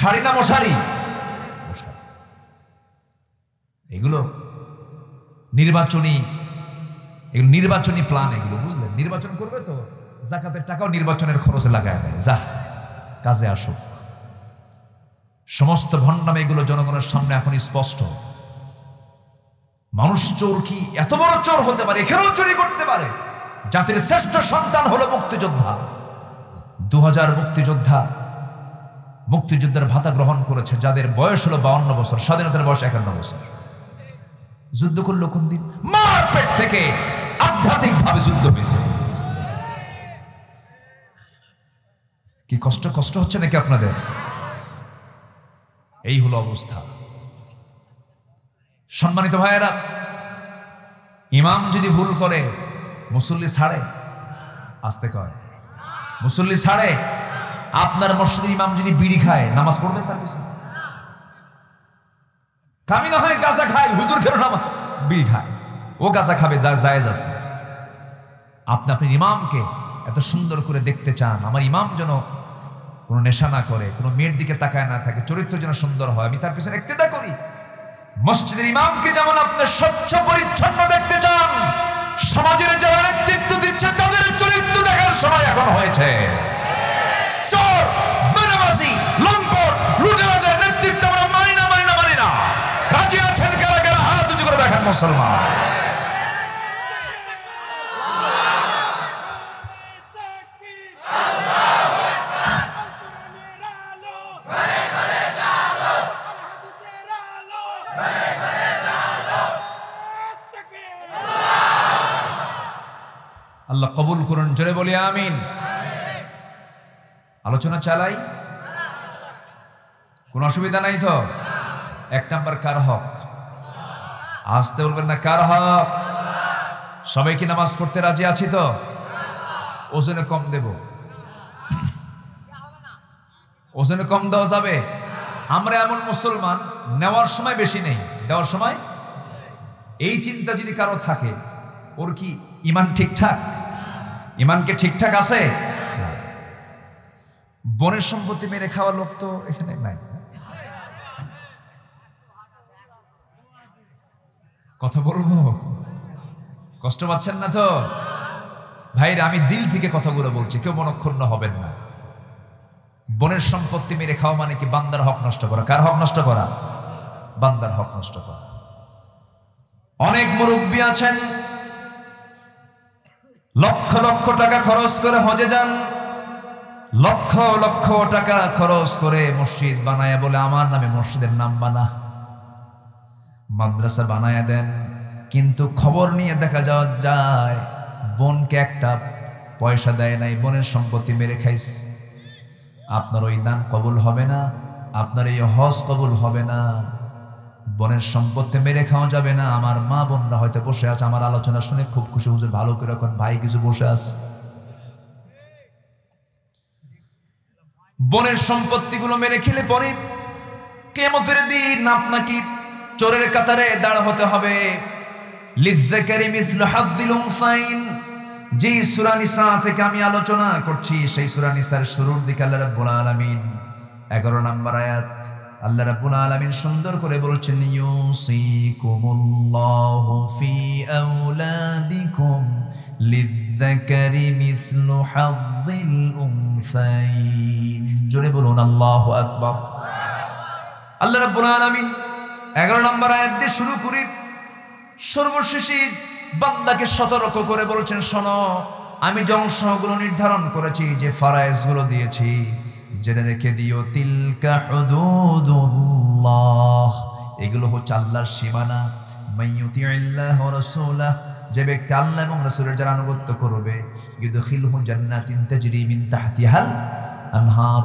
শাড়ি না মশারি? এগুলো নির্বাচনী প্ল্যান, এগুলো বুঝলেন? নির্বাচন করবে তো যাকাতের টাকাও নির্বাচনের খরচে লাগায় দেয়, যা কাজে আসুক। সমস্ত ভণ্ডামি এগুলো জনগণের সামনে এখন স্পষ্ট। মানুষ চোর কি এত বড় চোর হতে পারে? এখানেও চুরি করতে পারে। জাতির শ্রেষ্ঠ সন্তান হলো মুক্তিযোদ্ধা। 2000 মুক্তিযোদ্ধার ভাতা গ্রহণ করেছে যাদের বয়স হলো 52 বছর, স্বাধীনতার বয়স 51 বছর। যুদ্ধ করলো কোন দিন? মার পেট থেকে আধ্যাত্মিক ভাবে যুদ্ধ হয়েছে। কি কষ্ট হচ্ছে নাকি আপনাদের? এই হলো অবস্থা। সম্মানিত ভাইয়েরা, ইমাম যদি ভুল করে মুসল্লি ছাড়ে? আসতে কয় মুসল্লি ছাড়ে? আপনার মসজিদের ইমাম যদি বিড়ি খায়, নামাজ পড়বেন তার পিছনে? কামি না হয় গাঁজা খায়, হুজুর কেন নামাজ? বিড়ি খায়, ও গাঁজা খাবে, যার জায়েজ আছে। আপনি আপনার ইমামকে এত সুন্দর করে দেখতে চান, আমার ইমাম যেন কোনো নেশা না করে, কোনো মেয়ের দিকে তাকায় না থাকে, চরিত্র যেন সুন্দর হয়, আমি তার পিছনে ইক্তেদা করি। মসজিদের ইমামকে যেমন আপনি স্বচ্ছ পরিচ্ছন্ন দেখতে চান, সমাজের যারা নেতৃত্ব দিচ্ছে তাদের চরিত্র দেখার সময় এখন হয়েছে। চোর, বেনামাজি, লম্পট, লুটেরাদের নেতৃত্ব আমরা মানি না। রাজি আছেন কারা? হাত উঁচু করে দেখেন মুসলমান। আল্লাহ কবুল করুন, জোরে বলি আমিন। আলোচনা চালাই, কোন অসুবিধা নাই তো? 1 নাম্বার কার হক? আসতে বলবেন না, কার হক? সবাই কি নামাজ পড়তে রাজি আছি তো? ওজনে কম দেব? ওজনে কম দেওয়া যাবে? আমরা এমন মুসলমান, নেওয়ার সময় বেশি নেই, দেওয়ার সময়। এই চিন্তা যদি কারো থাকে, ওর কি ইমান ঠিকঠাক? ইমানকে ঠিকঠাক আছে? বনের সম্পত্তি মেরে খাওয়া লোক তো এখানে নাই। কথা বলবো, কষ্ট পাচ্ছেন না তো? ভাইরা, আমি দিল থেকে কথাগুলো বলছি, কেউ মনক্ষুণ্ণ হবেন না। বনের সম্পত্তি মেরে খাওয়া মানে কি? বান্দার হক নষ্ট করা। কার হক নষ্ট করা? বান্দার হক নষ্ট করা। অনেক মুরব্বী আছেন, লক্ষ লক্ষ টাকা খরচ করে হজে যান, লক্ষ লক্ষ টাকা খরচ করে মসজিদ বানায়, বলে আমার নামে মসজিদের নাম বানা, মাদ্রাসা বানায় দেন। কিন্তু খবর নিয়ে দেখা যায় বোনকে একটা পয়সা দেয় নাই, বোনের সম্পত্তি মেরে খাইস। আপনার ওই দান কবুল হবে না, আপনার এই হজ কবুল হবে না। বোনের সম্পত্তি মেরে খাওয়া যাবে না। আমার মা বোনরা হয়তো বসে আছে, আমার আলোচনা শুনে খুব খুশি, হুজুর ভালো করে এখন ভাই কিছু বসে আছে। বোনের সম্পত্তিগুলো মেরে খেলে পরে কিয়ামতের দিন আপনাকে চোরের কাতারে দাঁড় হতে হবে। লিযযাকারি মিসলু হাযযিল উনসাইন, যে সূরা নিসা থেকে আমি আলোচনা করছি, সেই সূরা নিসার শুরুর দিকে আল্লাহ রাব্বুল আলামিন 11 নম্বর আয়াত আল্লাহ রাব্বুল আলামিন সুন্দর করে বলছেন, ইউসিকুমুল্লাহু ফি আওলাদিকুম লিযযাকারি মিসলু হাযযিল উনসাইন। জোরে বলুন আল্লাহু আকবার। আল্লাহ রাব্বুল আলামিন 11 নম্বর আয়াত দিয়ে শুরু করে সর্বশেষে বান্দাকে সতর্ক করে বলছেন, শোনো, আমি যে অংশগুলো নির্ধারণ করেছি, যে ফারায়েজগুলো দিয়েছি, জেনে রেখে দিও, তিলকা হুদুদুল্লাহ, এগুলো হচ্ছে আল্লাহর সীমানা। মাইয়ুতিল্লাহ ওয়া রাসূলাহ, যে ব্যক্তি আল্লাহ এবং রাসূলের যারা আনুগত্য করবে, ইউদখিলহু জান্নাতিন তাজরি মিন তাহতিহাল আনহার,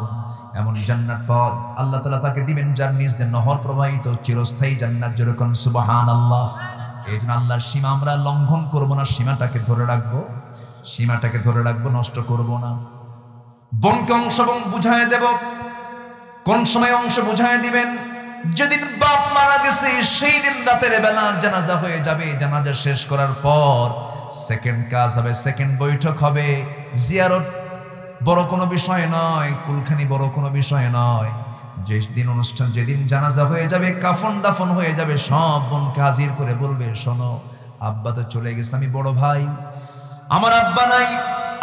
এমন জান্নাত পাওয়া আল্লাহ তাআলা তাকে দিবেন যার নিচ দিয়ে নহর প্রবাহিত, চিরস্থায়ী জান্নাত। যেরকম সুবহানাল্লাহ। এই জন্য আল্লাহর সীমা আমরা লঙ্ঘন করব না, সীমাটাকে ধরে রাখবো, নষ্ট করব না। বোনকে অংশ বুঝায় দেব, কোন সময় অংশ বুঝায় দিবেন? যেদিন বাপ মারা গেছে সেই দিন রাতের বেলা জানাজা হয়ে যাবে। জানাজা শেষ করার পর সেকেন্ড কাজ হবে, সেকেন্ড বৈঠক হবে। জিয়ারত বড় কোনো বিষয় নয়, কুলখানি বড় কোনো বিষয় নয়। যেদিন অনুষ্ঠান, যেদিন জানাজা হয়ে যাবে, কাফন দাফন হয়ে যাবে, সব বোনকে হাজির করে বলবে, শোনো আব্বা তো চলে গেছে, আমি বড় ভাই, আমার আব্বা নাই,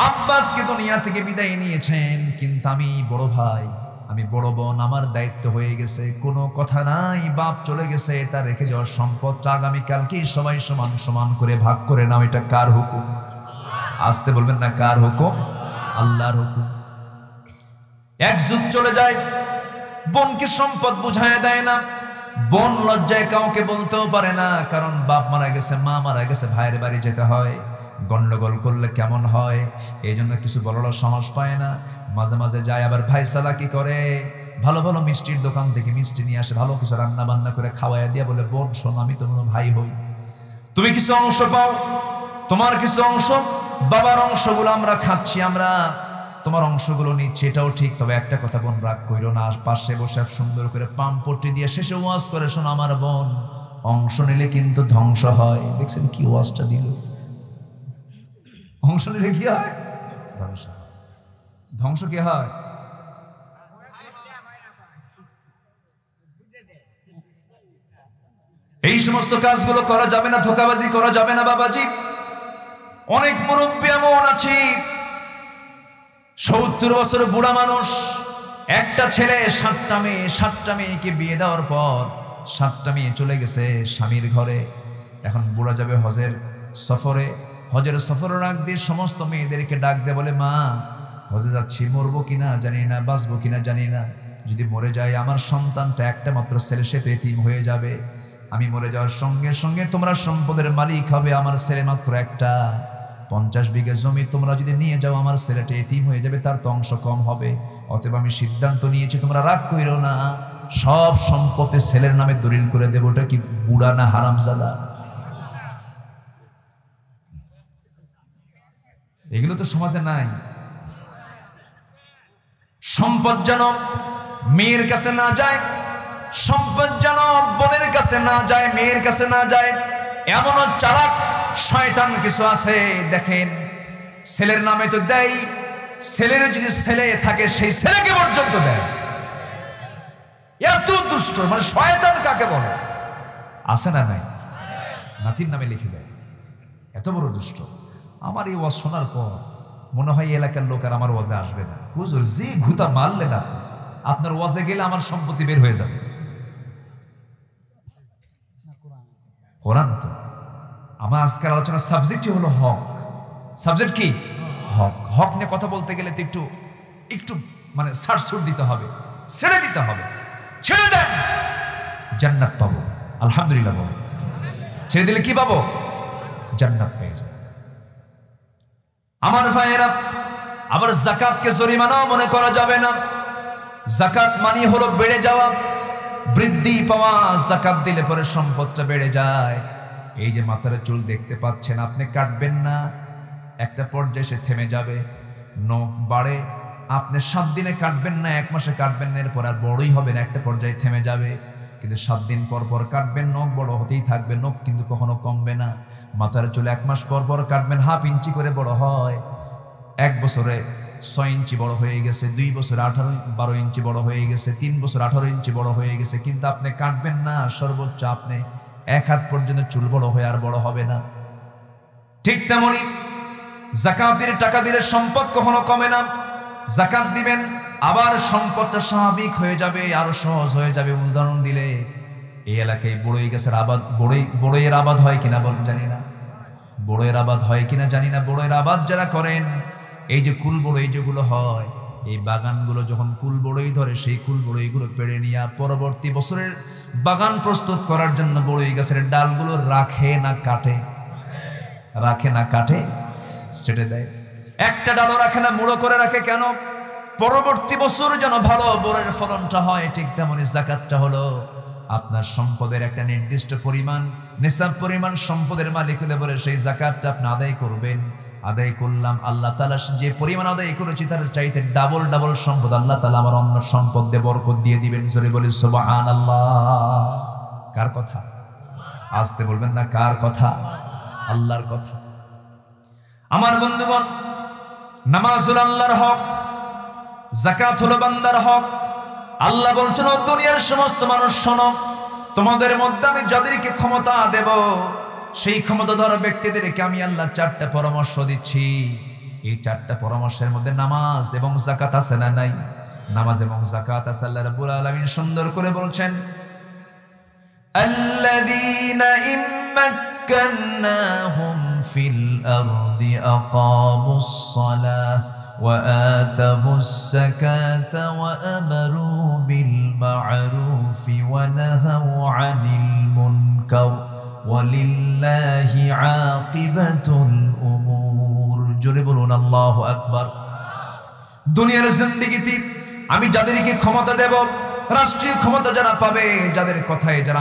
আব্বাসকে দুনিয়া থেকে বিদায় নিয়েছেন, কিন্তু আমি বড় ভাই, আমি বড় বোন, আমার দায়িত্ব হয়ে গেছে। কোনো কথা নাই, বাপ চলে গেছে, তার রেখে যাওয়ার সম্পদটা আগামীকালকেই সবাই সমান সমান করে ভাগ করে নাও। এটা কার হুকুম? আসতে বলবেন না, কার হুকুম? আল্লাহর হুকুম। এক যুগ চলে যায়, বোনকে সম্পদ বুঝায় দেয় না। বোন লজ্জায় কাউকে বলতেও পারে না, কারণ বাপ মারা গেছে, মা মারা গেছে, ভাইয়ের বাড়ি যেতে হয়, গন্ডগোল করলে কেমন হয়, এই জন্য কিছু বলার সাহস পায় না। মাঝে মাঝে যায়, আবার ভাই সালাকি করে, ভালো ভালো মিষ্টির দোকান থেকে মিষ্টি নিয়ে আসে, ভালো কিছু রান্না বান্না করে খাওয়াইয়া দিয়ে বলে, বোন শোনো, আমি তোমার ভাই হই, তুমি কিছু অংশ পাও, তোমার কিছু অংশ, বাবার অংশগুলো আমরা খাচ্ছি, আমরা তোমার অংশগুলো নিচ্ছি, এটাও ঠিক। তবে একটা কথা বোন, রাগ কইরো না। পাশে বসে সুন্দর করে পাম পট্টি দিয়ে শেষে ওয়াজ করে, শোনো আমার বোন, অংশ নিলে কিন্তু ধ্বংস হয়। দেখছেন কি ওয়াজটা দিল? অংশ নিলে কি হয়? ধ্বংস। ধ্বংস কি হয়? এই সমস্ত কাজগুলো করা যাবে না, ধোঁকাবাজি করা যাবে না বাবাজি। অনেক মুরব্বী এমন আছে, 70 বছর বুড়া মানুষ, একটা ছেলে, 7টা মেয়েকে বিয়ে দেওয়ার পর 7টা মেয়ে চলে গেছে স্বামীর ঘরে। এখন বুড়া যাবে হজের সফরে, হজের সফরের আগ দিয়ে সমস্ত মেয়েদেরকে ডাক দে, বলে, মা হজে যাচ্ছি, মরবো কিনা জানি না, বাঁচবো কিনা জানি না, যদি মরে যায় আমার সন্তানটা একটা মাত্র ছেলে, সে তো এতিম হয়ে যাবে, আমি মরে যাওয়ার সঙ্গে সঙ্গে তোমরা সম্পদের মালিক হবে, আমার ছেলে মাত্র একটা, 50 বিঘা জমি তোমরা যদি নিয়ে যাও, আমার ছেলেটা এতিম হয়ে যাবে, তার তো অংশ কম হবে। অতএব আমি সিদ্ধান্ত নিয়েছি, তোমরা রাগ কইরো না, সব সম্পত্তি ছেলের নামে দলিল করে দেবো। ওটা কি বুড়া না হারামজাদা? এগুলো তো সমাজে নাই। সম্পদ যেন মেয়ের কাছে না যায়, সম্পদ যেন বোনের কাছে না যায়, মেয়ের কাছে না যায়, এমনও চালাক শয়তান কিছু আছে। দেখেন, ছেলের নামে তো দেয়, ছেলের যদি ছেলে থাকে সেই ছেলেকে পর্যন্ত দেয়। এত দুষ্ট, মানে শয়তান কাকে বলে? আছে না নাই? নাতির নামে লিখে দেয়, এত বড় দুষ্ট। আমার এই ওয়াজ শোনার পর মনে হয় এলাকার লোক আর আমার ওয়াজে আসবে না। হুজুর যে ঘুতা মারলেন না, আপনার ওয়াজে গেলে আমার সম্পত্তি বের হয়ে যাবে। কোরআন তো আমার আজকের আলোচনার সাবজেক্টই হলো হক। সাবজেক্ট কি? হক। হক নিয়ে কথা বলতে গেলে তো একটু মানে সারসুর দিতে হবে, ছেড়ে দিতে হবে। ছেড়ে দেন, জান্নাত পাবো, আলহামদুলিল্লাহ পাবো। ছেড়ে দিলে কি পাবো? জান্নাত পেয়ে যাবো। আমার ভাইয়েরা, আবার যাকাতকে জরিমানাও মনে করা যাবে না। যাকাত মানে হলো বেড়ে যাওয়া, বৃদ্ধি পাওয়া। যাকাত দিলে পরে সম্পদটা বেড়ে যায়। এই যে মাথার চুল দেখতে পাচ্ছেন, আপনি কাটবেন না, একটা পর্যায়ে সে থেমে যাবে, নখ বাড়ে। আপনি 7 দিনে কাটবেন না, 1 মাসে কাটবেন না, এরপর আর বড়ই হবে না, একটা পর্যায়ে থেমে যাবে। কিন্তু 7 দিন পর পর কাটবেন, নখ বড় হতেই থাকবে, নখ কিন্তু কখনো কমবে না। মাথার চুল 1 মাস পর পর কাটবেন, 1/2 ইঞ্চি করে বড় হয়। 1 বছরে 6 ইঞ্চি বড় হয়ে গেছে, 2 বছরে 12 ইঞ্চি বড় হয়ে গেছে, 3 বছর 18 ইঞ্চি বড় হয়ে গেছে। কিন্তু আপনি কাটবেন না, সর্বোচ্চ আপনি 1 হাত পর্যন্ত চুল বড় হয়ে আর বড় হবে না। ঠিক তেমনি যাকাতের টাকা দিলে সম্পদ কখনো কমে না। যাকাত দিবেন, আবার সম্পদটা স্বাভাবিক হয়ে যাবে, আরো সহজ হয়ে যাবে। উদাহরণ দিলে, এই এলাকায় বড়ই গাছের আবাদ, বড়ইয়ের আবাদ হয় কিনা জানি না, বড়ইয়ের আবাদ হয় কিনা জানি না। বড়ইয়ের আবাদ যারা করেন, এই যে কুল বড়ই যেগুলো হয়, এই বাগানগুলো যখন কুল বড়ই ধরে, সেই কুল বড়ইগুলো পেড়ে নিয়ে পরবর্তী বছরের বাগান প্রস্তুত করার জন্য বড়ই গাছের ডালগুলো রাখে না কাটে, রাখে না কাটে, ছেড়ে দেয়। একটা ডালও রাখে না, মুড়ো করে রাখে কেন? পরবর্তী বছর যেন ভালো বড়ের ফলনটা হয়। ঠিক তেমনি যাকাতটা হলো আপনার সম্পদের একটা নির্দিষ্ট পরিমাণ, নিসাব পরিমাণ সম্পদের মালিক হলে বলে সেই যাকাতটা আপনি আদায় করবেন। আদায় করলাম, আল্লাহ তাআলা যে পরিমাণ আদায় করেছি তার চাইতে ডাবল ডাবল সম্পদ আল্লাহ তাআলা আমার অন্য সম্পদ দিয়ে বরকত দিয়ে দিবেন। জোরে বলি সুবহানাল্লাহ। কার কথা? আসতে বলবেন না, কার কথা? আল্লাহর কথা। আমার বন্ধুগণ, নামাজ হলো আল্লাহর হক, যাকাত হলো বান্দার হক। আল্লাহ বলছেন, ও দুনিয়ার সমস্ত মানুষ শোনো, তোমাদের মধ্যে আমি যাদেরকে ক্ষমতা দেব সেই ক্ষমতাধর ব্যক্তিদেরকে আমি আল্লাহ 4টা পরামর্শ দিচ্ছি। এই 4টা পরামর্শের মধ্যে নামাজ এবং যাকাত আছে না নাই? নামাজ এবং যাকাত আছে। আল্লাহ রাব্বুল আলামিন সুন্দর করে বলছেন, আল্লাযীনা ইম্মাক্কান্নাহুম ফিল আরদি আকামুস সালাহ ওয়া আতাবুস যাকাতা ওয়া আমারু বিল মা'রুফি ওয়া নাহাউ আনিল মুনকার ওয়ালিল্লাহি আকিবাতুল উমুর। জোরে বলুন আল্লাহু আকবার। দুনিয়ার জিন্দেগিতে আমি যাদেরকে ক্ষমতা দেব, রাষ্ট্রীয় ক্ষমতা যারা পাবে, যাদের কথায় যারা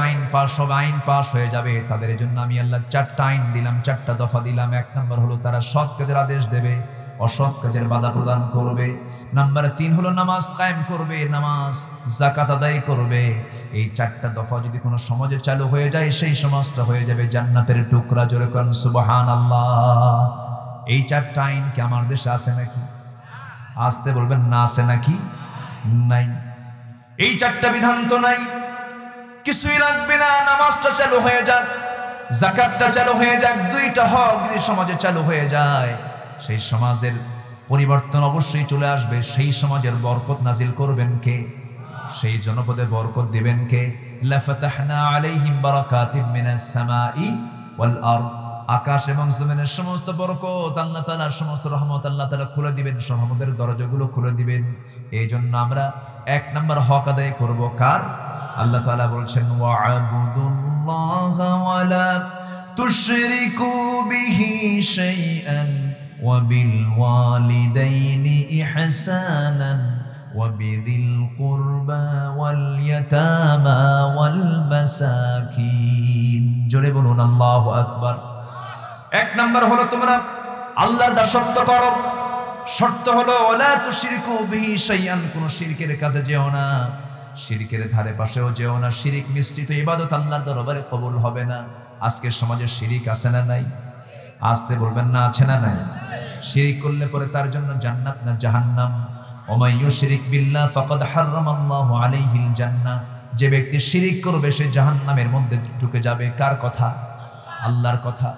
আইন পাস হয়ে যাবে, তাদের জন্য আমি আল্লাহ 4টা আইন দিলাম, 4টা দফা দিলাম। 1 নম্বর হলো তারা সৎ কাজের আদেশ দেবে, অসৎ কাজের বাধা প্রদান করবে। নাম্বার 3 হলো নামাজ কায়েম করবে, নামাজ যাকাত আদায় করবে। এই 4টা দফা যদি কোনো সমাজে চালু হয়ে যায়, সেই সমাজটা হয়ে যাবে জান্নাতের টুকরা। জোরে করেন সুবহানাল্লাহ। এই 4টা আইন কি আমার দেশে আছে নাকি? আসতে বলবেন না, আছে নাকি? নাই। এই 4টা বিধান তো নাই, কিছুই লাগবে না। নামাজটা চালু হয়ে যাক, যাকাতটা চালু হয়ে যাক, 2টা হক যদি সমাজে চালু হয়ে যায়, সেই সমাজের পরিবর্তন অবশ্যই চলে আসবে। সেই সমাজের বরকত নাজিল করবেন কে? সেই জনপদে বরকত দিবেন কে? লাফাতাহনা আলাইহিম বারাকাতিম মিনাস সামাই ওয়াল আরদ। আকাশ এবং জমিনের সমস্ত বরকত আল্লাহ তাআলা, সমস্ত রহমত আল্লাহ তাআলা খুলে দিবেন, রহমতের দরজাগুলো খুলে দিবেন। এই জন্য আমরা 1 নম্বর হক আদায় করব কার? আল্লাহ তাআলা বলছেন, ওয়া'বুদুল্লাহা ওয়া লা তুশরিকু বিহি শাইআন ওয়া বিল ওয়ালিদাইনি ইহসানান ওয়া বিযিল কুরবা ওয়াল ইয়াতামা ওয়াল মাসাকিন। জোরে বলুন আল্লাহু আকবার। 1 নম্বর হলো তোমরা আল্লাহর দাসত্ব করো। শর্ত হলো ওয়ালা তুশরিকু বিহি শাইআন, কোন শিরকের কাজে যেও না, শিরকের ধারে পাশেও যেও না। শিরিক মিশ্রিত ইবাদত আল্লাহর দরবারে কবুল হবে না। আজকের সমাজে শিরিক আছে না নাই? আসতে বলবেন না, আছে না নাই? শিরিক করলে পরে তার জন্য জান্নাত না জাহান্নাম? ওমাই ইউশরিক বিল্লাহ ফাকাদ হারামাল্লাহু আলাইহিল জান্নাহ। যে ব্যক্তি শিরিক করবে সে জাহান্নামের মধ্যে ঢুকে যাবে। কার কথা? আল্লাহর কথা।